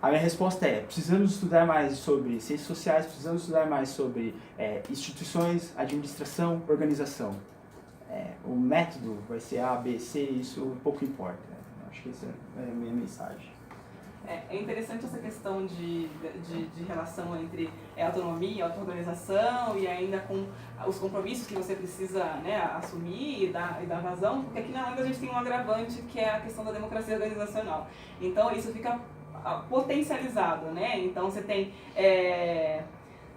a minha resposta precisamos estudar mais sobre ciências sociais, precisamos estudar mais sobre instituições, administração, organização. O método vai ser A, B, C, isso pouco importa. Acho que essa é a minha mensagem. É interessante essa questão de relação entre autonomia, auto-organização e ainda com os compromissos que você precisa, né, assumir e dar vazão, porque aqui na Holanda a gente tem um agravante que é a questão da democracia organizacional. Então isso fica potencializado, né? Então você tem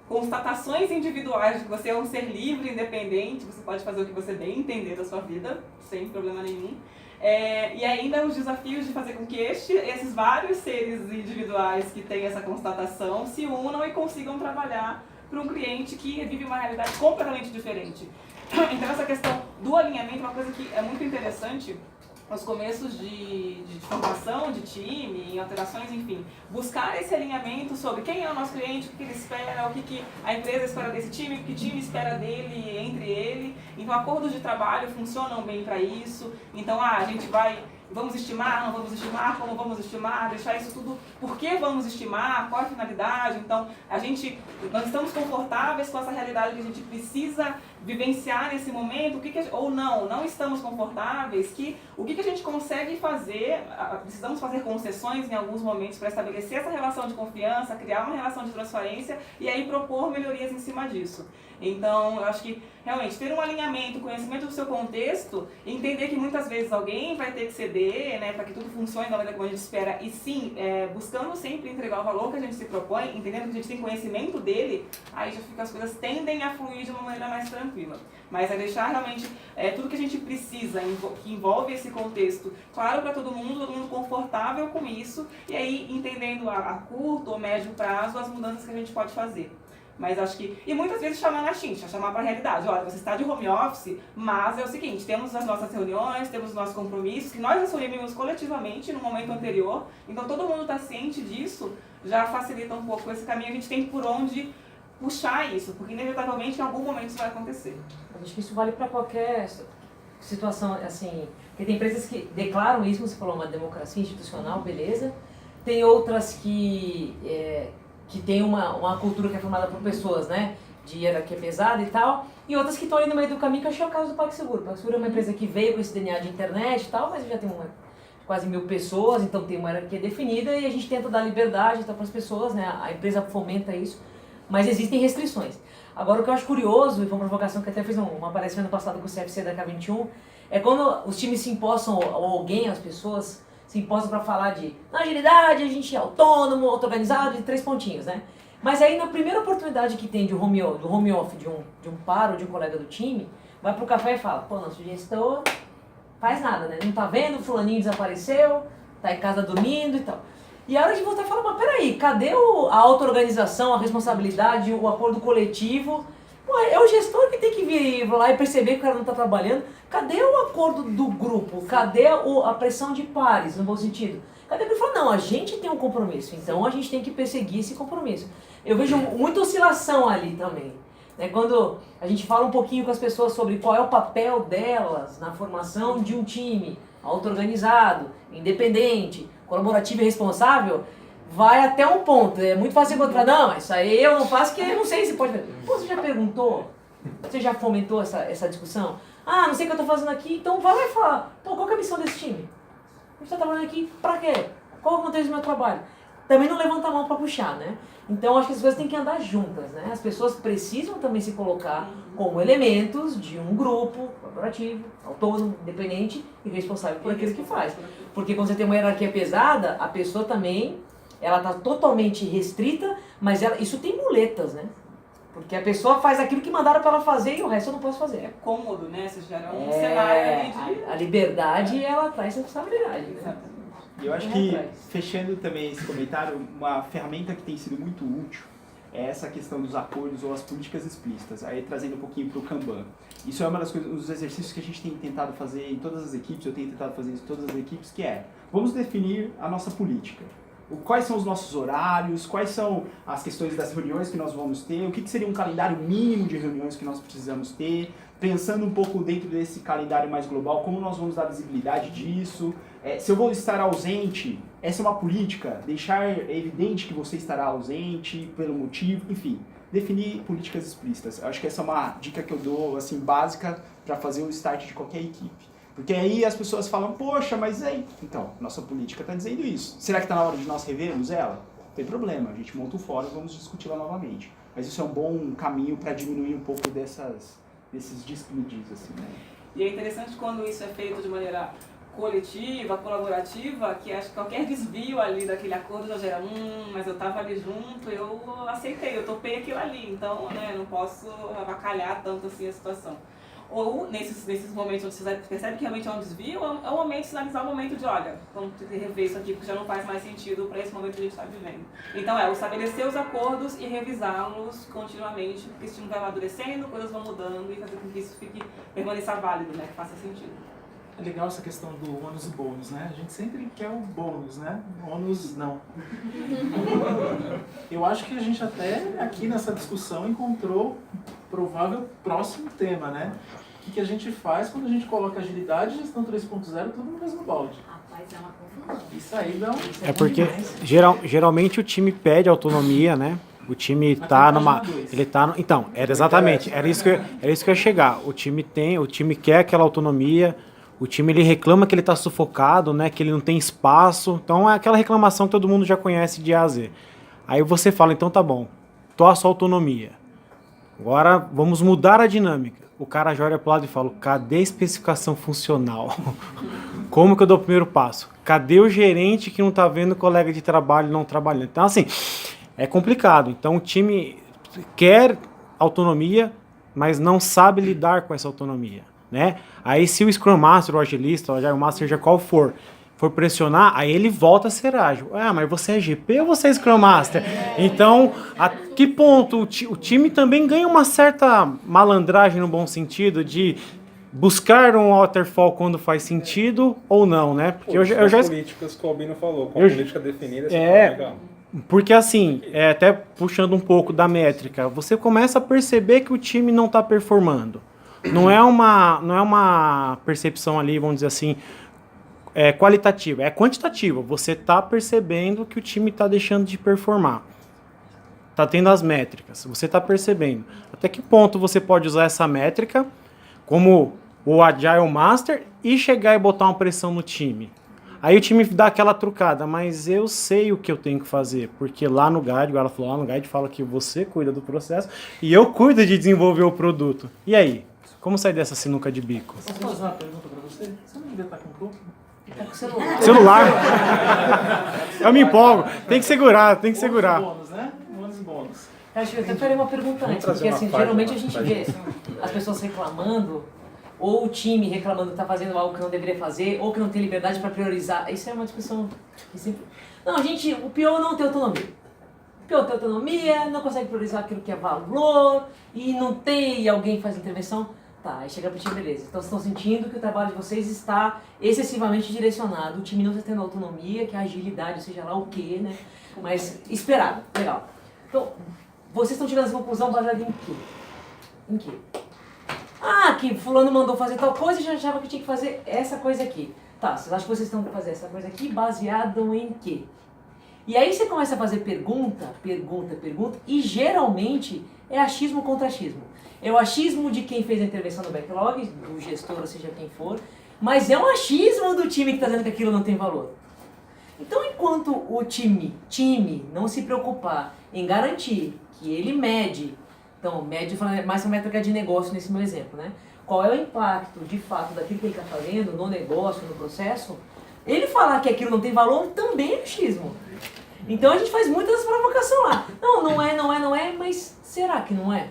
constatações individuais de que você é um ser livre, independente, você pode fazer o que você bem entender da sua vida, sem problema nenhum. E ainda os desafios de fazer com que esses vários seres individuais que têm essa constatação se unam e consigam trabalhar para um cliente que vive uma realidade completamente diferente. Então essa questão do alinhamento é uma coisa que é muito interessante nos começos de formação de time, em alterações, enfim, buscar esse alinhamento sobre quem é o nosso cliente, o que ele espera, o que a empresa espera desse time, o que o time espera dele, entre ele. Então, acordos de trabalho funcionam bem para isso. Então, a gente vamos estimar, não vamos estimar, como vamos estimar, deixar isso tudo, por que vamos estimar, qual a finalidade. Então, nós estamos confortáveis com essa realidade que a gente precisa vivenciar nesse momento, ou não estamos confortáveis, o que a gente consegue fazer, precisamos fazer concessões em alguns momentos para estabelecer essa relação de confiança, criar uma relação de transparência e aí propor melhorias em cima disso. Então, eu acho que realmente ter um alinhamento, conhecimento do seu contexto, entender que muitas vezes alguém vai ter que ceder, né, para que tudo funcione da maneira como a gente espera, e sim, buscando sempre entregar o valor que a gente se propõe, entendendo que a gente tem conhecimento dele, aí já fica, as coisas tendem a fluir de uma maneira mais tranquila. Mas é deixar realmente tudo que a gente precisa, que envolve esse contexto, claro para todo mundo confortável com isso, e aí entendendo a curto ou médio prazo as mudanças que a gente pode fazer. Mas acho que... E muitas vezes chamar na chincha, chamar para a realidade. Olha, você está de home office, mas é o seguinte, temos as nossas reuniões, temos os nossos compromissos, que nós assumimos coletivamente no momento anterior. Então todo mundo está ciente disso, já facilita um pouco esse caminho. A gente tem por onde puxar isso, porque inevitavelmente em algum momento isso vai acontecer. Acho que isso vale para qualquer situação, assim... Porque tem empresas que declaram isso, você falou, uma democracia institucional, beleza. Tem outras que tem uma cultura que é formada por pessoas, né, de hierarquia pesada e tal, e outras que estão ali no meio do caminho, que eu achei o caso do PagSeguro. O PagSeguro é uma empresa que veio com esse DNA de internet e tal, mas já tem quase 1000 pessoas, então tem uma hierarquia definida e a gente tenta dar liberdade para as pessoas, né, a empresa fomenta isso, mas existem restrições. Agora, o que eu acho curioso, e foi uma provocação que até fiz uma palestra ano passado com o CFC da K21, é quando os times se impostam, ou alguém, as pessoas, se impostam para falar na agilidade, a gente é autônomo, auto-organizado, de 3 pontinhos, né? Mas aí na primeira oportunidade que tem do home office de um par ou de um colega do time, vai pro café e fala, pô, nosso gestor faz nada, né? Não tá vendo, o fulaninho desapareceu, tá em casa dormindo e tal. E a hora de voltar fala, mas peraí, cadê a auto-organização, a responsabilidade, o acordo coletivo? Pô, é o gestor que tem que vir lá e perceber que o cara não está trabalhando. Cadê o acordo do grupo? Cadê a pressão de pares, no bom sentido? Cadê ele falar, não, a gente tem um compromisso, então a gente tem que perseguir esse compromisso. Eu vejo muita oscilação ali também. Né? Quando a gente fala um pouquinho com as pessoas sobre qual é o papel delas na formação de um time auto-organizado, independente, colaborativo e responsável, vai até um ponto. É muito fácil encontrar, não, isso aí eu não faço porque eu não sei se pode fazer. Pô, você já perguntou? Você já fomentou essa discussão? Ah, não sei o que eu tô fazendo aqui, então vai lá e fala, pô, qual que é a missão desse time? A gente tá trabalhando aqui pra quê? Qual é o contexto do meu trabalho? Também não levanta a mão pra puxar, né? Então acho que as coisas têm que andar juntas, né? As pessoas precisam também se colocar como elementos de um grupo colaborativo, autônomo, independente e responsável por aquilo que faz. Porque quando você tem uma hierarquia pesada, a pessoa também, ela tá totalmente restrita, mas isso tem muletas, né? Porque a pessoa faz aquilo que mandaram pra ela fazer e o resto eu não posso fazer. É cômodo, né? Você gera um cenário ali de... A liberdade, ela traz responsabilidade, né? E eu acho que, fechando também esse comentário, uma ferramenta que tem sido muito útil é essa questão dos acordos ou as políticas explícitas, aí trazendo um pouquinho para o Kanban. Isso é uma das coisas, um dos exercícios que a gente tem tentado fazer em todas as equipes, eu tenho tentado fazer isso em todas as equipes, que é, vamos definir a nossa política. Quais são os nossos horários, quais são as questões das reuniões que nós vamos ter, o que seria um calendário mínimo de reuniões que nós precisamos ter, pensando um pouco dentro desse calendário mais global, como nós vamos dar visibilidade disso, se eu vou estar ausente, essa é uma política, deixar evidente que você estará ausente, pelo motivo, enfim, definir políticas explícitas. Eu acho que essa é uma dica que eu dou, assim, básica para fazer o start de qualquer equipe. Porque aí as pessoas falam, poxa, mas aí... Então, nossa política está dizendo isso. Será que está na hora de nós revermos ela? Não tem problema, a gente monta um fórum e vamos discutir lá novamente. Mas isso é um bom caminho para diminuir um pouco desses desclides, assim, né? E é interessante quando isso é feito de maneira coletiva, colaborativa, que acho que qualquer desvio ali daquele acordo já gera, mas eu estava ali junto, eu aceitei, eu topei aquilo ali, então, né, não posso avacalhar tanto assim a situação. Ou nesses momentos onde você percebe que realmente é um desvio, é o momento de sinalizar o momento de, olha, vamos rever isso aqui porque já não faz mais sentido para esse momento que a gente está vivendo. Então estabelecer os acordos e revisá-los continuamente, porque esse time vai amadurecendo, coisas vão mudando e fazer com que isso permaneça válido, né, que faça sentido. É legal essa questão do ônus e bônus, né? A gente sempre quer o bônus, né? O ônus, não. Eu acho que a gente até aqui nessa discussão encontrou um provável próximo tema, né? O que a gente faz quando a gente coloca agilidade e gestão 3.0 tudo no mesmo balde? Rapaz, é uma confusão. Isso aí dá um... É porque geralmente o time pede autonomia, né? O time tá numa... Ele tá então, era exatamente, era isso que eu ia chegar. O time quer aquela autonomia. O time ele reclama que ele está sufocado, né, que ele não tem espaço. Então é aquela reclamação que todo mundo já conhece de A a Z. Aí você fala, então tá bom, tô a sua autonomia. Agora vamos mudar a dinâmica. O cara já olha pro lado e fala, cadê a especificação funcional? Como que eu dou o primeiro passo? Cadê o gerente que não tá vendo o colega de trabalho não trabalhando? Então assim, é complicado. Então o time quer autonomia, mas não sabe lidar com essa autonomia. Né? Aí se o Scrum Master, o Agilista, o Agile Master, seja qual for pressionar, aí ele volta a ser ágil. Ah, mas você é GP ou você é Scrum Master? Então, a que ponto o time também ganha uma certa malandragem no bom sentido de buscar um waterfall quando faz sentido ou não, né? Porque eu já políticas que o Albino falou, com a política definida, legal. Porque assim, até puxando um pouco da métrica, você começa a perceber que o time não está performando. Não é uma percepção ali, vamos dizer assim, qualitativa, é quantitativa. Você está percebendo que o time está deixando de performar. Está tendo as métricas, você está percebendo. Até que ponto você pode usar essa métrica como o Agile Master e chegar e botar uma pressão no time? Aí o time dá aquela trucada, mas eu sei o que eu tenho que fazer, porque lá no guide, ela falou, lá no guide fala que você cuida do processo e eu cuido de desenvolver o produto. E aí? Como sair dessa sinuca de bico? Posso fazer uma pergunta pra você? Você não devia estar com o corpo? Tá com celular. Celular? Eu me empolgo. Tem que segurar. Bônus, né? Bônus e bônus. Eu até farei uma pergunta antes, porque assim, geralmente a gente vê as pessoas reclamando, ou o time reclamando que tá fazendo algo que não deveria fazer, ou que não tem liberdade para priorizar. Isso é uma discussão que sempre... Não, o PO não tem autonomia. O PO tem autonomia, não consegue priorizar aquilo que é valor, e não tem alguém que faz intervenção. Tá, aí chega pro time, beleza. Então vocês estão sentindo que o trabalho de vocês está excessivamente direcionado, o time não está tendo autonomia, que a agilidade, seja lá o quê, né? Mas esperado, legal. Então, vocês estão tirando essa conclusão baseada em quê? Em quê? Ah, que fulano mandou fazer tal coisa e já achava que tinha que fazer essa coisa aqui. Tá, vocês acham que vocês estão fazendo essa coisa aqui baseado em quê? E aí você começa a fazer pergunta, e geralmente é achismo contra achismo. É o achismo de quem fez a intervenção no backlog, do gestor, ou seja, quem for, mas é um achismo do time que está dizendo que aquilo não tem valor. Então, enquanto o time não se preocupar em garantir que ele mede, então, mede mais uma métrica de negócio nesse meu exemplo, né? Qual é o impacto, de fato, daquilo que ele está fazendo no negócio, no processo, ele falar que aquilo não tem valor também é achismo. Então, a gente faz muitas provocações lá. Não é, mas será que não é?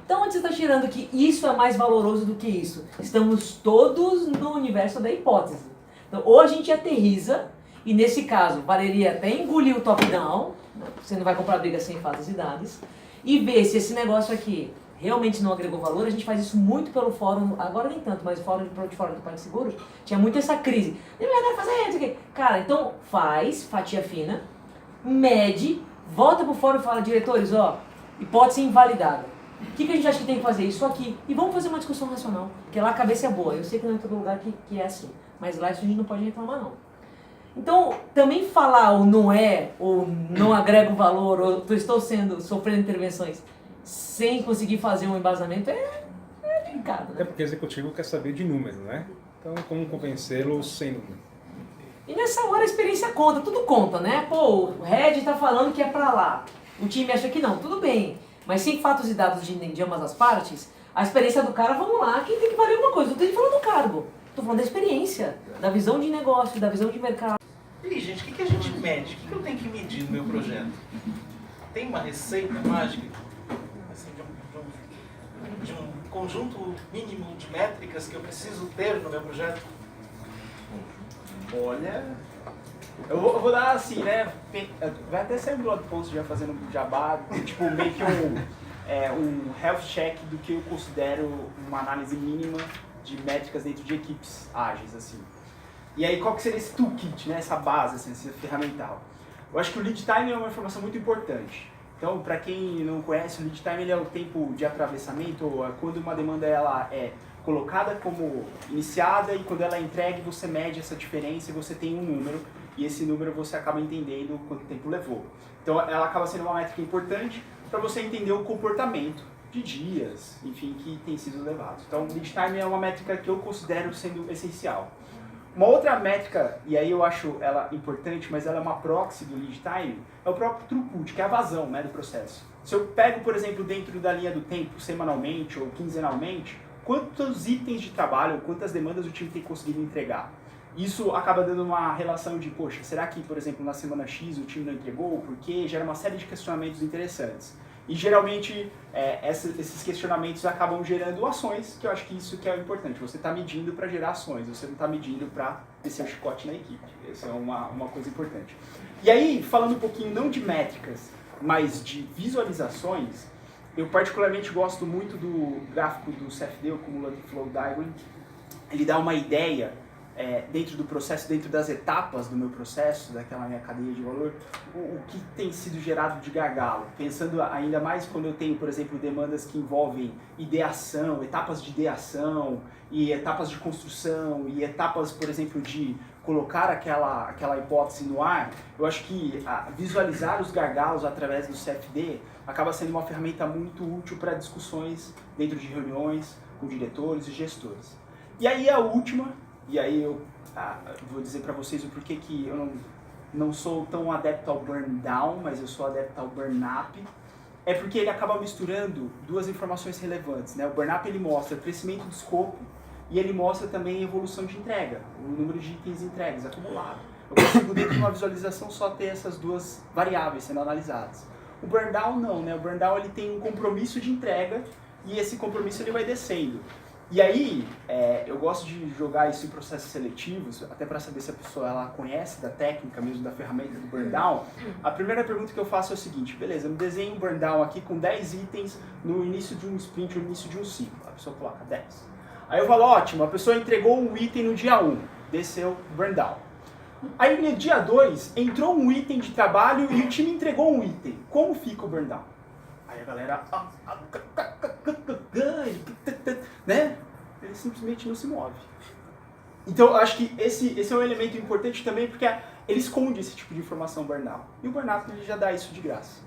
Então, onde você está tirando que isso é mais valoroso do que isso? Estamos todos no universo da hipótese. Então, ou a gente aterriza, e nesse caso, valeria até engolir o top-down, né? Você não vai comprar briga sem fatos e dados, e ver se esse negócio aqui realmente não agregou valor. A gente faz isso muito pelo fórum, agora nem tanto, mas o fórum de portfólio do Parque Seguro tinha muito essa crise. Eu quero fazer isso aqui. Cara, então faz, fatia fina, mede, volta pro fórum e fala, diretores, ó, hipótese invalidada. O que a gente acha que tem que fazer? Isso aqui. E vamos fazer uma discussão racional, porque lá a cabeça é boa. Eu sei que não é todo lugar que é assim, mas lá isso a gente não pode reclamar, não. Então, também falar ou não agrego valor, ou estou sofrendo intervenções sem conseguir fazer um embasamento é delicado, né? É porque o executivo quer saber de número, né? Então, como convencê-lo sem número? E nessa hora a experiência conta, tudo conta, né? Pô, o Red tá falando que é pra lá, o time acha que não, tudo bem. Mas sem fatos e dados de ambas as partes, a experiência do cara, vamos lá, quem tem que valer alguma coisa. Não tô falando do cargo, tô falando da experiência, da visão de negócio, da visão de mercado. E aí, gente, o que a gente mede? O que eu tenho que medir no meu projeto? Tem uma receita mágica? Assim, de um conjunto mínimo de métricas que eu preciso ter no meu projeto? Olha, eu vou dar assim, né? Vai até sair um blog post já fazendo um jabá, tipo meio que um health check do que eu considero uma análise mínima de métricas dentro de equipes ágeis, assim. E aí, qual que seria esse toolkit, né? Essa base, assim, esse ferramental? Eu acho que o lead time é uma informação muito importante. Então, para quem não conhece, o lead time ele é o tempo de atravessamento, ou quando uma demanda ela é colocada como iniciada e quando ela é entregue, você mede essa diferença e você tem um número, e esse número você acaba entendendo quanto tempo levou. Então, ela acaba sendo uma métrica importante para você entender o comportamento de dias, enfim, que tem sido levado. Então, o lead time é uma métrica que eu considero sendo essencial. Uma outra métrica, e aí eu acho ela importante, mas ela é uma proxy do lead time, é o próprio throughput, que é a vazão, né, do processo. Se eu pego, por exemplo, dentro da linha do tempo, semanalmente ou quinzenalmente, quantos itens de trabalho, quantas demandas o time tem conseguido entregar? Isso acaba dando uma relação de, poxa, será que, por exemplo, na semana X o time não entregou? Porque gera uma série de questionamentos interessantes. E geralmente esses questionamentos acabam gerando ações, que eu acho que isso que é o importante. Você está medindo para gerar ações, você não está medindo para descer o chicote na equipe. Essa é uma coisa importante. E aí, falando um pouquinho não de métricas, mas de visualizações, eu particularmente gosto muito do gráfico do CFD, o Cumulative Flow Diagram. Ele dá uma ideia dentro do processo, dentro das etapas do meu processo, daquela minha cadeia de valor, o que tem sido gerado de gargalo. Pensando ainda mais quando eu tenho, por exemplo, demandas que envolvem ideação, etapas de ideação, e etapas de construção, e etapas, por exemplo, de colocar aquela hipótese no ar, eu acho que visualizar os gargalos através do CFD acaba sendo uma ferramenta muito útil para discussões dentro de reuniões com diretores e gestores. E aí a última, e aí eu vou dizer para vocês o porquê que eu não sou tão adepto ao burn down, mas eu sou adepto ao burn up, é porque ele acaba misturando duas informações relevantes, né? O burn up ele mostra crescimento do escopo e ele mostra também a evolução de entrega, o número de itens entregues acumulado. Eu consigo dentro de uma visualização só ter essas duas variáveis sendo analisadas. O burn down não, né? O burn down ele tem um compromisso de entrega e esse compromisso ele vai descendo. E aí, eu gosto de jogar isso em processos seletivos, até para saber se a pessoa ela conhece da técnica mesmo, da ferramenta do burn down. A primeira pergunta que eu faço é o seguinte, beleza, eu desenho um burn down aqui com 10 itens no início de um sprint, no início de um ciclo. A pessoa coloca 10. Aí eu falo, ótimo, a pessoa entregou um item no dia 1, desceu o burn down. Aí no dia 2, entrou um item de trabalho e o time entregou um item. Como fica o burn down? Aí a galera... né? Ele simplesmente não se move. Então, eu acho que esse é um elemento importante também, porque ele esconde esse tipo de informação burnout. E o burnout ele já dá isso de graça.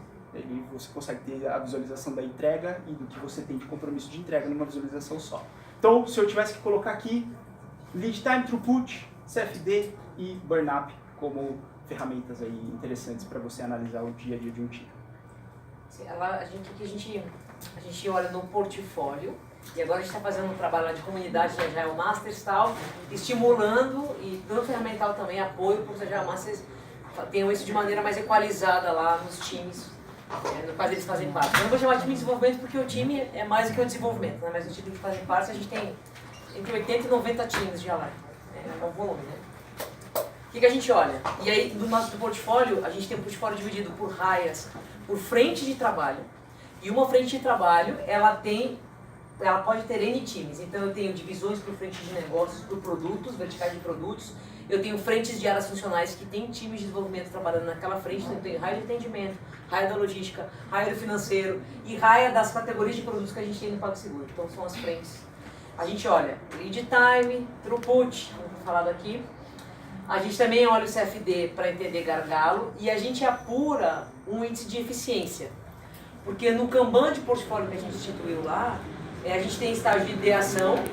Você consegue ter a visualização da entrega e do que você tem de compromisso de entrega numa visualização só. Então, se eu tivesse que colocar aqui lead time, throughput, CFD e burnup como ferramentas aí interessantes para você analisar o dia a dia de um time. A gente olha no portfólio, e agora a gente está fazendo um trabalho lá de comunidade de Agile Masters e tal, estimulando e dando ferramental também, apoio para os Agile Masters tenham isso de maneira mais equalizada lá nos times, no qual eles fazem parte. Eu não vou chamar de time de desenvolvimento porque o time é mais do que o desenvolvimento, né? Mas no time que fazem parte a gente tem entre 80 e 90 times já lá, é um volume, né? O que a gente olha? E aí, no nosso portfólio, a gente tem um portfólio dividido por raias, por frente de trabalho. E uma frente de trabalho, ela pode ter N times. Então, eu tenho divisões por frente de negócios, por produtos, verticais de produtos. Eu tenho frentes de áreas funcionais que tem times de desenvolvimento trabalhando naquela frente. Então, eu tenho raia de atendimento, raia da logística, raia do financeiro e raia das categorias de produtos que a gente tem no PagSeguro. Então, são as frentes. A gente olha lead time, throughput, como foi falado aqui. A gente também olha o CFD para entender gargalo e a gente apura um índice de eficiência. Porque no Kanban de portfólio que a gente instituiu lá, a gente tem estágio de ideação,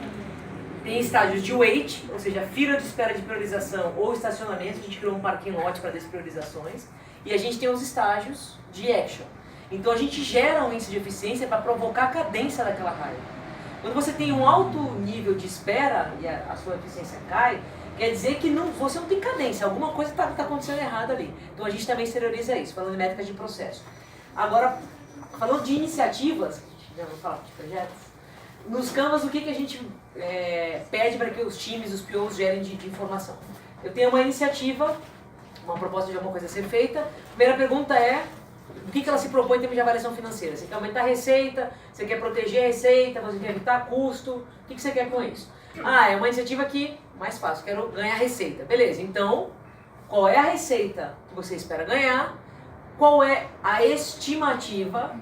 tem estágios de wait, ou seja, fila de espera de priorização ou estacionamento, a gente criou um parking lot para despriorizações, e a gente tem os estágios de action. Então a gente gera um índice de eficiência para provocar a cadência daquela raia. Quando você tem um alto nível de espera e a sua eficiência cai, quer dizer que você não tem cadência, alguma coisa está acontecendo errada ali. Então a gente também exterioriza isso, falando de métricas de processo. Agora, falando de iniciativas, já vou falar de projetos, nos Canvas o que a gente pede para que os times, os POs gerem de informação? Eu tenho uma iniciativa, uma proposta de alguma coisa a ser feita. A primeira pergunta é, o que ela se propõe em termos de avaliação financeira? Você quer aumentar a receita? Você quer proteger a receita? Você quer evitar custo? O que você quer com isso? Ah, é uma iniciativa que, mais fácil, quero ganhar receita. Beleza, então, qual é a receita que você espera ganhar? Qual é a estimativa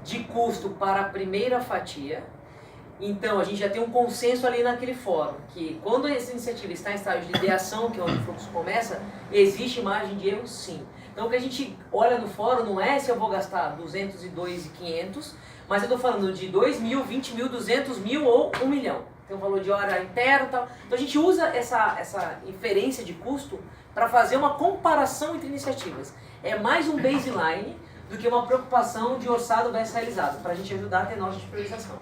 de custo para a primeira fatia? Então, a gente já tem um consenso ali naquele fórum, que quando essa iniciativa está em estágio de ideação, que é onde o fluxo começa, existe margem de erro sim. Então, o que a gente olha no fórum não é se eu vou gastar 202.500, mas eu estou falando de 2 mil, 20 mil, 200 mil ou 1 milhão. Tem um valor de hora interno e tal. Então, a gente usa essa inferência de custo para fazer uma comparação entre iniciativas. É mais um baseline do que uma preocupação de orçado versus realizado, para a gente ajudar a ter norte de priorização.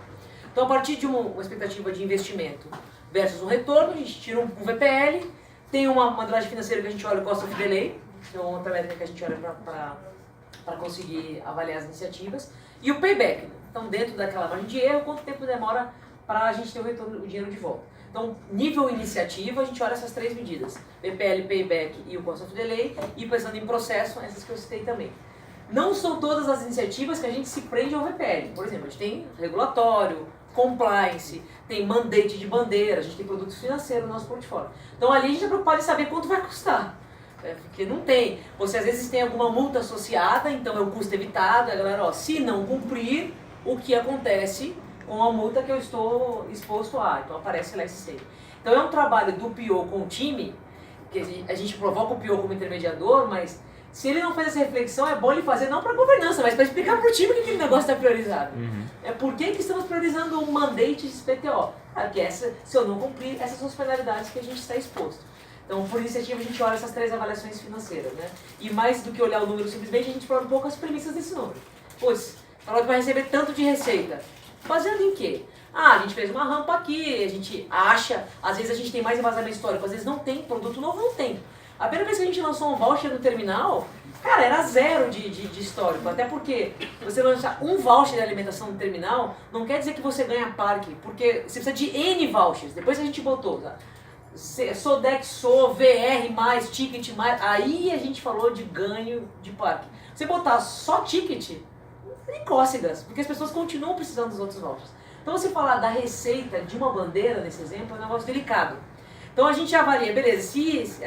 Então, a partir de uma expectativa de investimento versus um retorno, a gente tira um VPL, tem uma modelagem financeira que a gente olha o cost of delay, que é outra métrica que a gente olha para conseguir avaliar as iniciativas, e o payback. Então, dentro daquela margem de erro, quanto tempo demora para a gente ter o retorno, o dinheiro de volta. Então, nível iniciativa, a gente olha essas três medidas, VPL, payback e o cost of delay, e pensando em processo, essas que eu citei também. Não são todas as iniciativas que a gente se prende ao VPL. Por exemplo, a gente tem regulatório, compliance, tem mandate de bandeira, a gente tem produtos financeiros no nosso portfólio. Então ali a gente é preocupado em saber quanto vai custar. Porque não tem. Você às vezes tem alguma multa associada, então é o custo evitado, a galera, ó, se não cumprir, o que acontece com a multa que eu estou exposto a, então aparece lá esse SEI. Então é um trabalho do PO com o time, que a gente provoca o PO como intermediador, mas se ele não faz essa reflexão, é bom ele fazer não para governança, mas para explicar para o time que aquele negócio está priorizado. É por que estamos priorizando um mandate de PTO? Porque se eu não cumprir, essas são as penalidades que a gente está exposto. Então, por iniciativa, a gente olha essas três avaliações financeiras, né? E mais do que olhar o número simplesmente, a gente olha um pouco as premissas desse número. Pois, falou que vai receber tanto de receita. Baseado em quê? Ah, a gente fez uma rampa aqui, a gente acha, às vezes a gente tem mais embasamento histórico, às vezes não tem, produto novo não tem. A primeira vez que a gente lançou um voucher no terminal, cara, era 0 de histórico. Até porque você lançar um voucher de alimentação no terminal, não quer dizer que você ganha parque, porque você precisa de N vouchers. Depois a gente botou, tá? Sodexo, VR, mais, ticket, mais, aí a gente falou de ganho de parque. Você botar só ticket, tem cócegas, porque as pessoas continuam precisando dos outros vouchers. Então você falar da receita de uma bandeira, nesse exemplo, é um negócio delicado. Então a gente avalia, beleza,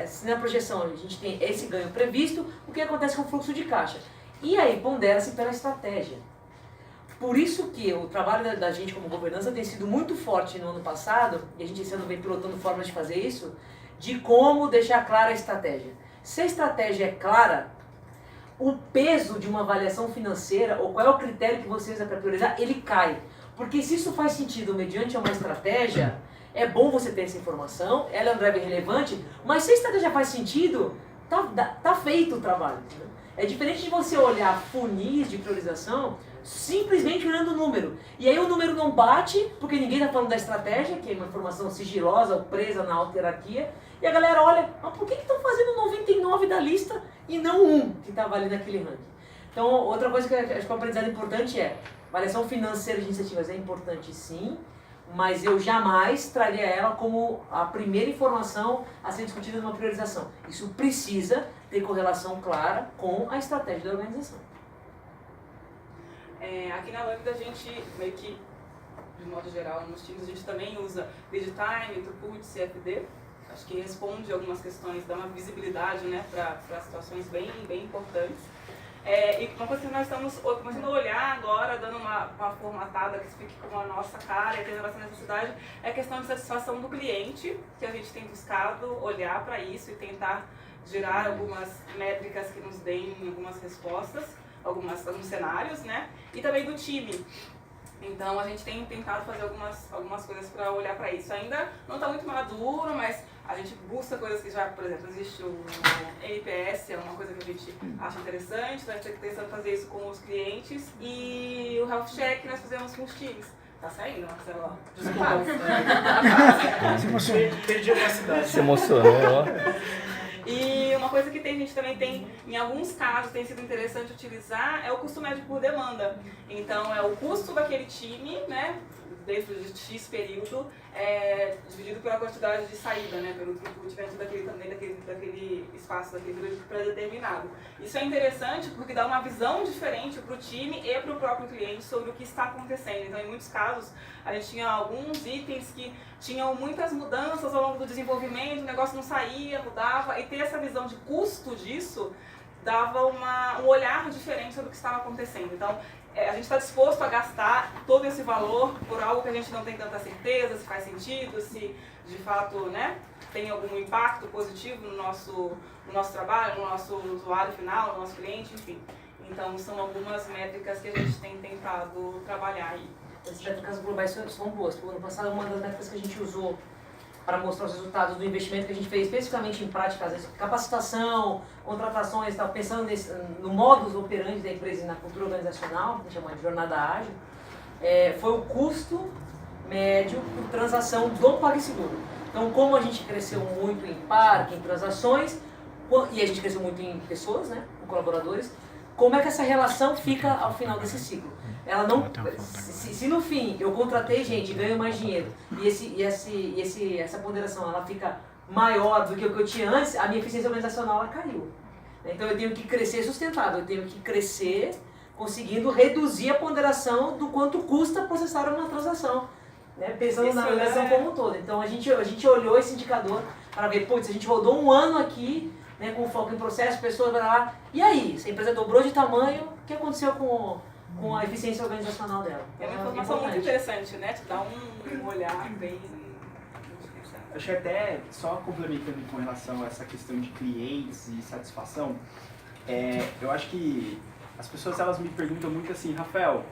se na projeção a gente tem esse ganho previsto, o que acontece com o fluxo de caixa? E aí pondera-se pela estratégia. Por isso que o trabalho da gente como governança tem sido muito forte no ano passado, e a gente esse ano vem pilotando formas de fazer isso, de como deixar clara a estratégia. Se a estratégia é clara, o peso de uma avaliação financeira, ou qual é o critério que você usa para priorizar, ele cai. Porque se isso faz sentido mediante uma estratégia, é bom você ter essa informação, ela é um driver relevante, mas se a estratégia faz sentido, tá feito o trabalho. Né? É diferente de você olhar funis de priorização simplesmente olhando o número. E aí o número não bate, porque ninguém está falando da estratégia, que é uma informação sigilosa ou presa na alta hierarquia, e a galera olha, mas por que estão fazendo 99 da lista e não um que estava ali naquele ranking? Então, outra coisa que eu acho que é um aprendizado importante é, avaliação financeira de iniciativas é importante sim, mas eu jamais traria ela como a primeira informação a ser discutida numa priorização. Isso precisa ter correlação clara com a estratégia da organização. Aqui na Lambda a gente meio que, de modo geral, nos times a gente também usa lead time, throughput, CFD. Acho que responde algumas questões, dá uma visibilidade, né, para situações bem importantes. E uma coisa que nós estamos começando a olhar agora, dando uma formatada que fique com a nossa cara e tendo essa necessidade, é a questão de satisfação do cliente, que a gente tem buscado olhar para isso e tentar gerar algumas métricas que nos deem algumas respostas, alguns cenários, né? E também do time. Então a gente tem tentado fazer algumas coisas para olhar para isso. Ainda não está muito maduro, mas a gente busca coisas que já, por exemplo, existe o NPS, é uma coisa que a gente acha interessante, nós estamos tentando fazer isso com os clientes, e o Health Check nós fazemos com os times. Tá saindo, Marcelo? Se emocionou. Perdi a capacidade. Se emocionou, ó. E uma coisa que a gente também tem, em alguns casos, tem sido interessante utilizar, é o custo médio por demanda. Então, é o custo daquele time, né, dentro de X período, dividido pela quantidade de saída, né, pelo throughput dentro daquele espaço, daquele período pré-determinado. Isso é interessante porque dá uma visão diferente para o time e para o próprio cliente sobre o que está acontecendo. Então, em muitos casos, a gente tinha alguns itens que tinham muitas mudanças ao longo do desenvolvimento, o negócio não saía, mudava, e ter essa visão de custo disso dava um olhar diferente sobre o que estava acontecendo. Então, a gente está disposto a gastar todo esse valor por algo que a gente não tem tanta certeza, se faz sentido, se de fato, né, tem algum impacto positivo no nosso trabalho, no nosso usuário final, no nosso cliente, enfim. Então, são algumas métricas que a gente tem tentado trabalhar aí. Essas métricas globais são boas. No ano passado, uma das métricas que a gente usou para mostrar os resultados do investimento que a gente fez especificamente em práticas, capacitação, contratações, pensando no modus operandi da empresa e na cultura organizacional, que a gente chama de jornada ágil, foi o custo médio por transação do PagSeguro. Então, como a gente cresceu muito em parque, em transações, e a gente cresceu muito em pessoas, né, com colaboradores, como é que essa relação fica ao final desse ciclo? Ela não, se no fim eu contratei gente e ganho mais dinheiro e essa ponderação ela fica maior do que o que eu tinha antes, a minha eficiência organizacional ela caiu. Então eu tenho que crescer sustentável, eu tenho que crescer conseguindo reduzir a ponderação do quanto custa processar uma transação, né? Pensando na organização como um todo. Então a gente olhou esse indicador para ver, putz, a gente rodou um ano aqui, né, com foco em processo, pessoas vai lá, e aí? Se a empresa dobrou de tamanho, o que aconteceu com a eficiência organizacional dela? É uma informação muito interessante, né? Te dá um olhar bem... Acho que até, só complementando com relação a essa questão de clientes e satisfação, eu acho que as pessoas elas me perguntam muito assim, Rafael,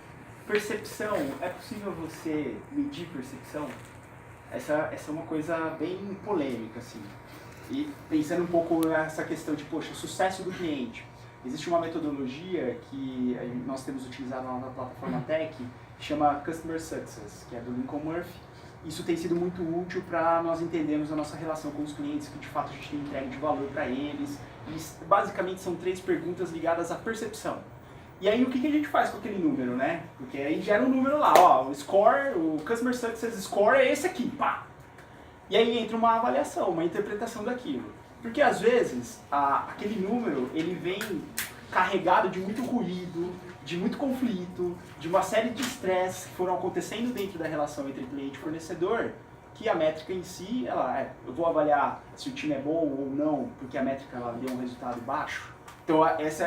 percepção, é possível você medir percepção? Essa é uma coisa bem polêmica, assim. E pensando um pouco nessa questão de, poxa, o sucesso do cliente. Existe uma metodologia que nós temos utilizado na plataforma Tech, que chama Customer Success, que é do Lincoln Murphy. Isso tem sido muito útil para nós entendermos a nossa relação com os clientes, que de fato a gente tem entrega de valor para eles. E basicamente são 3 perguntas ligadas à percepção. E aí o que a gente faz com aquele número, né? Porque aí gera um número lá, ó, o score, o Customer Success Score é esse aqui, pá! E aí entra uma avaliação, uma interpretação daquilo. Porque às vezes aquele número ele vem carregado de muito ruído, de muito conflito, de uma série de estresse que foram acontecendo dentro da relação entre cliente e fornecedor, que a métrica em si, eu vou avaliar se o time é bom ou não, porque a métrica ela deu um resultado baixo. Então esse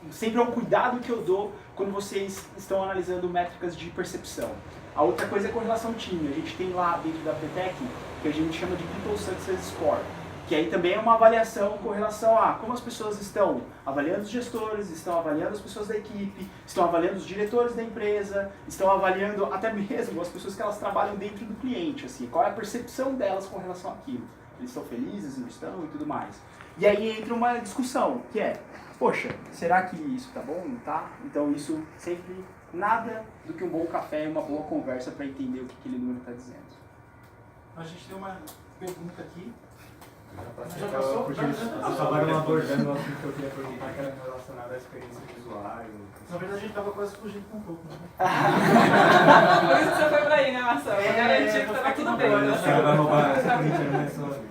sempre é um cuidado que eu dou quando vocês estão analisando métricas de percepção. A outra coisa é com relação ao time. A gente tem lá dentro da PTEC, que a gente chama de People Success Score, Que aí também é uma avaliação com relação a como as pessoas estão avaliando os gestores, estão avaliando as pessoas da equipe, estão avaliando os diretores da empresa, estão avaliando até mesmo as pessoas que elas trabalham dentro do cliente, assim, qual é a percepção delas com relação àquilo. Eles estão felizes, não estão e tudo mais. E aí entra uma discussão, que é, poxa, será que isso tá bom, não tá? Então isso sempre, nada do que um bom café e uma boa conversa para entender o que aquele número está dizendo. A gente tem uma pergunta aqui. Já passou? Vocês acabaram abordando o assunto que eu queria perguntar, que era relacionado à experiência do usuário. Na verdade, a gente tava quase fugindo um pouco, né? Por isso que você foi pra aí, né, Marcelo? Pra garantir que tava tudo bem. O cara vai roubar essa política, não é só...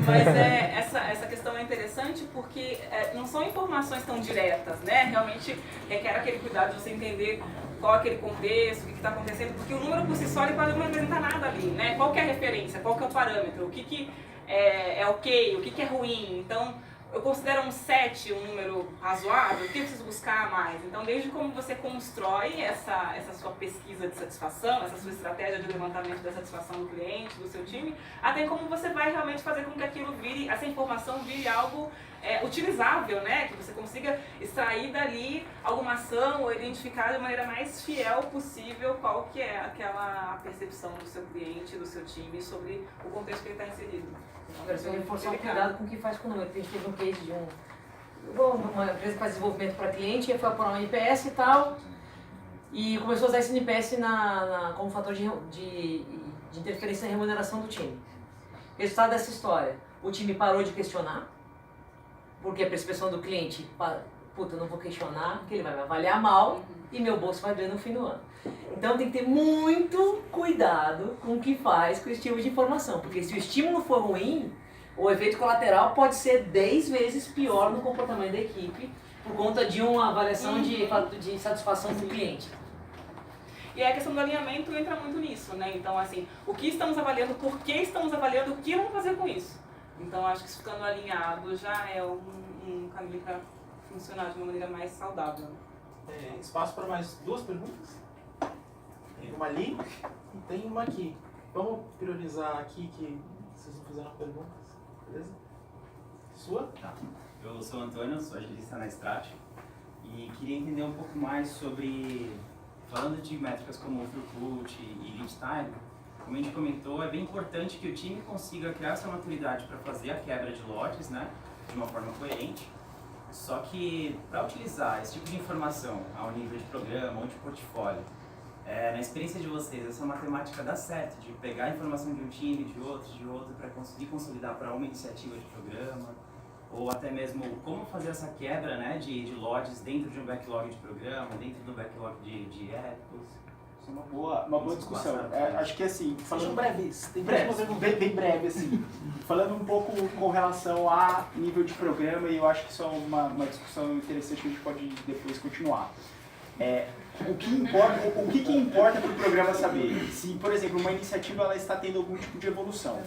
Mas essa questão é interessante porque não são informações tão diretas, né? Realmente requer aquele cuidado de você entender qual é aquele contexto, o que está acontecendo, porque o número por si só ele pode não representar nada ali, né? Qual que é a referência, qual que é o parâmetro, o que é ok, o que é ruim. Então, eu considero um 7 um número razoável, o que eu preciso buscar mais? Então, desde como você constrói essa sua pesquisa de satisfação, essa sua estratégia de levantamento da satisfação do cliente, do seu time, até como você vai realmente fazer com que aquilo vire, essa informação vire algo utilizável, né? Que você consiga extrair dali alguma ação ou identificar de maneira mais fiel possível qual que é aquela percepção do seu cliente, do seu time sobre o contexto que ele está inserido. Agora, se eu reforçar o cuidado com o que faz com o número. A gente teve um case de uma empresa que faz desenvolvimento para cliente, foi apurar um NPS e tal, e começou a usar esse NPS como fator de interferência na remuneração do time. Resultado dessa história, o time parou de questionar, porque a percepção do cliente, puta, eu não vou questionar, porque ele vai me avaliar mal e meu bolso vai doer no fim do ano. Então tem que ter muito cuidado com o que faz com esse tipo de informação, porque se o estímulo for ruim, o efeito colateral pode ser 10 vezes pior no comportamento da equipe por conta de uma avaliação de satisfação do cliente. E a questão do alinhamento entra muito nisso, né? Então, assim, o que estamos avaliando, por que estamos avaliando, o que vamos fazer com isso? Então, acho que isso ficando alinhado já é um caminho para funcionar de uma maneira mais saudável. Espaço para mais 2 perguntas? Tem uma ali e tem uma aqui. Vamos priorizar aqui que vocês não fizeram perguntas, beleza? Sua? Tá. Eu sou o Antônio, sou agilista na Strat e queria entender um pouco mais sobre, falando de métricas como throughput e lead time, como a gente comentou, é bem importante que o time consiga criar essa maturidade para fazer a quebra de lotes, né, de uma forma coerente. Só que para utilizar esse tipo de informação ao nível de programa ou de portfólio, na experiência de vocês, essa matemática dá certo de pegar a informação de um time, de outro, para conseguir consolidar para uma iniciativa de programa, ou até mesmo como fazer essa quebra, né, de lotes dentro de um backlog de programa, dentro do backlog de épicos. Isso é uma boa discussão. Acho que assim, falando breves, bem breve, assim, falando um pouco com relação a nível de programa, e eu acho que isso é uma discussão interessante que a gente pode depois continuar. O que importa para o programa saber? Se, por exemplo, uma iniciativa ela está tendo algum tipo de evolução.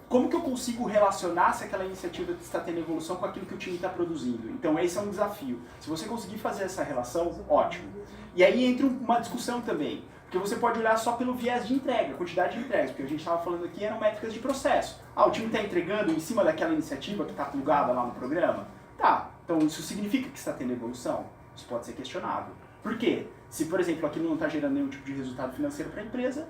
Como que eu consigo relacionar se aquela iniciativa está tendo evolução com aquilo que o time está produzindo? Então esse é um desafio. Se você conseguir fazer essa relação, ótimo. E aí entra uma discussão também. Porque você pode olhar só pelo viés de entrega, quantidade de entregas, porque a gente estava falando aqui eram métricas de processo. O time está entregando em cima daquela iniciativa que está plugada lá no programa? Tá, então isso significa que está tendo evolução? Isso pode ser questionável. Por quê? Se, por exemplo, aquilo não está gerando nenhum tipo de resultado financeiro para a empresa,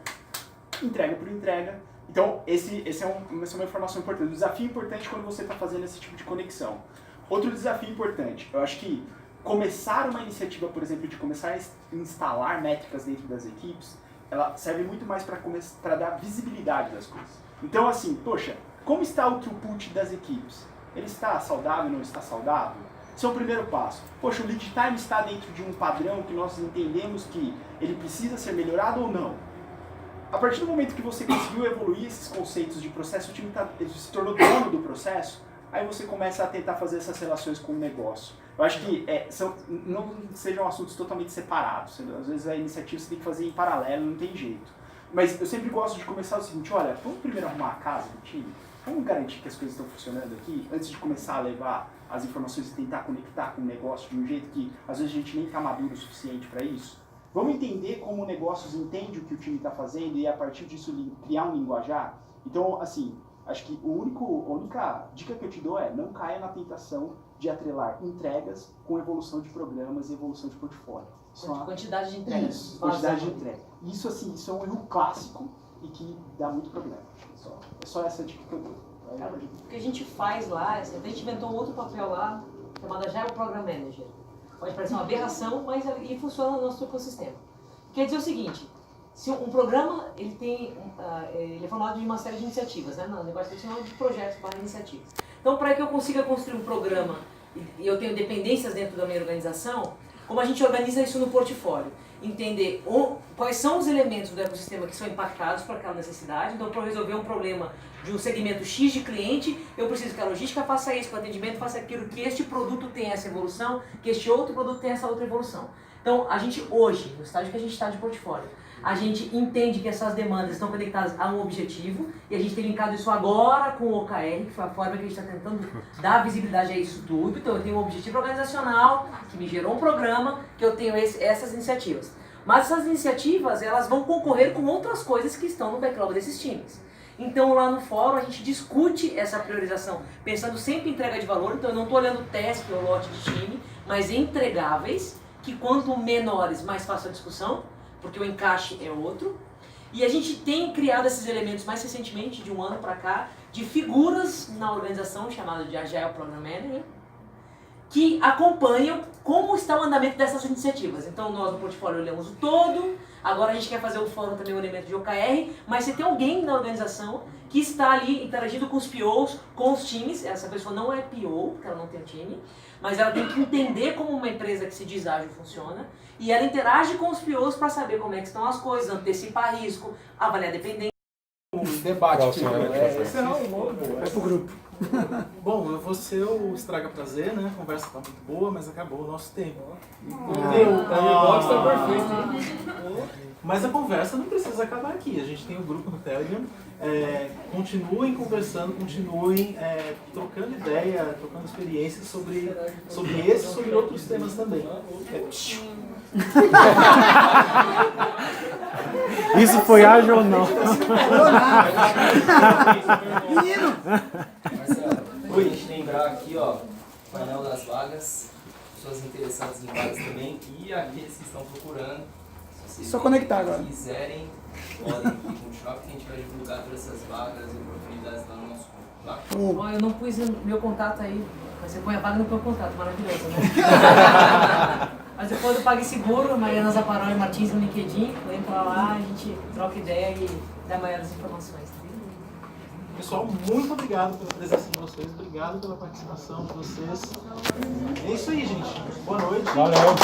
entrega por entrega. Então, essa é uma informação importante. Um desafio importante quando você está fazendo esse tipo de conexão. Outro desafio importante, eu acho que começar uma iniciativa, por exemplo, de começar a instalar métricas dentro das equipes, ela serve muito mais para dar visibilidade das coisas. Então, assim, poxa, como está o throughput das equipes? Ele está saudável, não está saudável? Esse é o primeiro passo. Poxa, o lead time está dentro de um padrão que nós entendemos que ele precisa ser melhorado ou não? A partir do momento que você conseguiu evoluir esses conceitos de processo, o time se tornou dono do processo, aí você começa a tentar fazer essas relações com o negócio. Eu acho que não sejam assuntos totalmente separados. Às vezes a iniciativa você tem que fazer em paralelo, não tem jeito. Mas eu sempre gosto de começar o seguinte, olha, vamos primeiro arrumar a casa do time? Vamos garantir que as coisas estão funcionando aqui, antes de começar a levar as informações e tentar conectar com o negócio de um jeito que às vezes a gente nem está maduro o suficiente para isso? Vamos entender como o negócio entende o que o time está fazendo e a partir disso criar um linguajar? Então, assim, acho que a única dica que eu te dou é não caia na tentação de atrelar entregas com evolução de programas e evolução de portfólio. Quantidade de entregas. Isso, quantidade de entrega. Isso, assim, isso é um erro clássico e que dá muito problema. É só essa dica que eu dou. O que a gente faz lá, a gente inventou um outro papel lá, chamado Agile Program Manager. Pode parecer uma aberração, mas ele funciona no nosso ecossistema. Quer dizer o seguinte, se um programa, ele é formado de uma série de iniciativas, né? No negócio tradicional de projetos para iniciativas. Então, para que eu consiga construir um programa e eu tenho dependências dentro da minha organização, como a gente organiza isso no portfólio? Entender quais são os elementos do ecossistema que são impactados por aquela necessidade. Então, para eu resolver um problema de um segmento X de cliente, eu preciso que a logística faça isso, que o atendimento faça aquilo, que este produto tenha essa evolução, que este outro produto tenha essa outra evolução. Então, a gente hoje, no estágio que a gente está de portfólio, a gente entende que essas demandas estão conectadas a um objetivo e a gente tem linkado isso agora com o OKR, que foi a forma que a gente está tentando dar visibilidade a isso tudo. Então eu tenho um objetivo organizacional que me gerou um programa, que eu tenho essas iniciativas. Mas essas iniciativas, elas vão concorrer com outras coisas que estão no backlog desses times. Então lá no fórum a gente discute essa priorização, pensando sempre em entrega de valor. Então eu não estou olhando task ou lote de time, mas entregáveis, que quanto menores, mais fácil a discussão, porque o encaixe é outro. E a gente tem criado esses elementos mais recentemente, de um ano para cá, de figuras na organização chamadas de Agile Program Manager, que acompanham como está o andamento dessas iniciativas. Então nós no portfólio olhamos o todo, agora a gente quer fazer o fórum também o elemento de OKR, mas se tem alguém na organização que está ali interagindo com os POs, com os times, essa pessoa não é PO, porque ela não tem time, mas ela tem que entender como uma empresa que se diz ágil funciona, e ela interage com os POs para saber como é que estão as coisas, antecipar risco, avaliar dependência. Debate. Vai pro grupo. Bom, eu vou ser o Estraga Prazer, né? A conversa tá muito boa, mas acabou o nosso tempo. O box tá perfeito. Mas a conversa não precisa acabar aqui. A gente tem um grupo no Telegram. Continuem conversando, continuem trocando ideia, trocando experiências sobre esse e sobre outros temas também. Isso foi ágil ou não? Menino! Oi, a gente lembrar aqui, ó, painel das vagas, pessoas interessadas em vagas também e aqueles que estão procurando. Se Só conectar agora. quiserem, podem continuar, porque a gente vai divulgar todas essas vagas e oportunidades lá no nosso grupo, tá? Ó, eu não pus meu contato aí, mas você põe a vaga no meu contato, maravilhoso, né? Mas depois do PagSeguro, Mariana Zaparoli Martins no LinkedIn, entra lá, a gente troca ideia e dá maiores informações. Pessoal, muito obrigado pela presença de vocês, obrigado pela participação de vocês. É isso aí, gente. Boa noite. Valeu.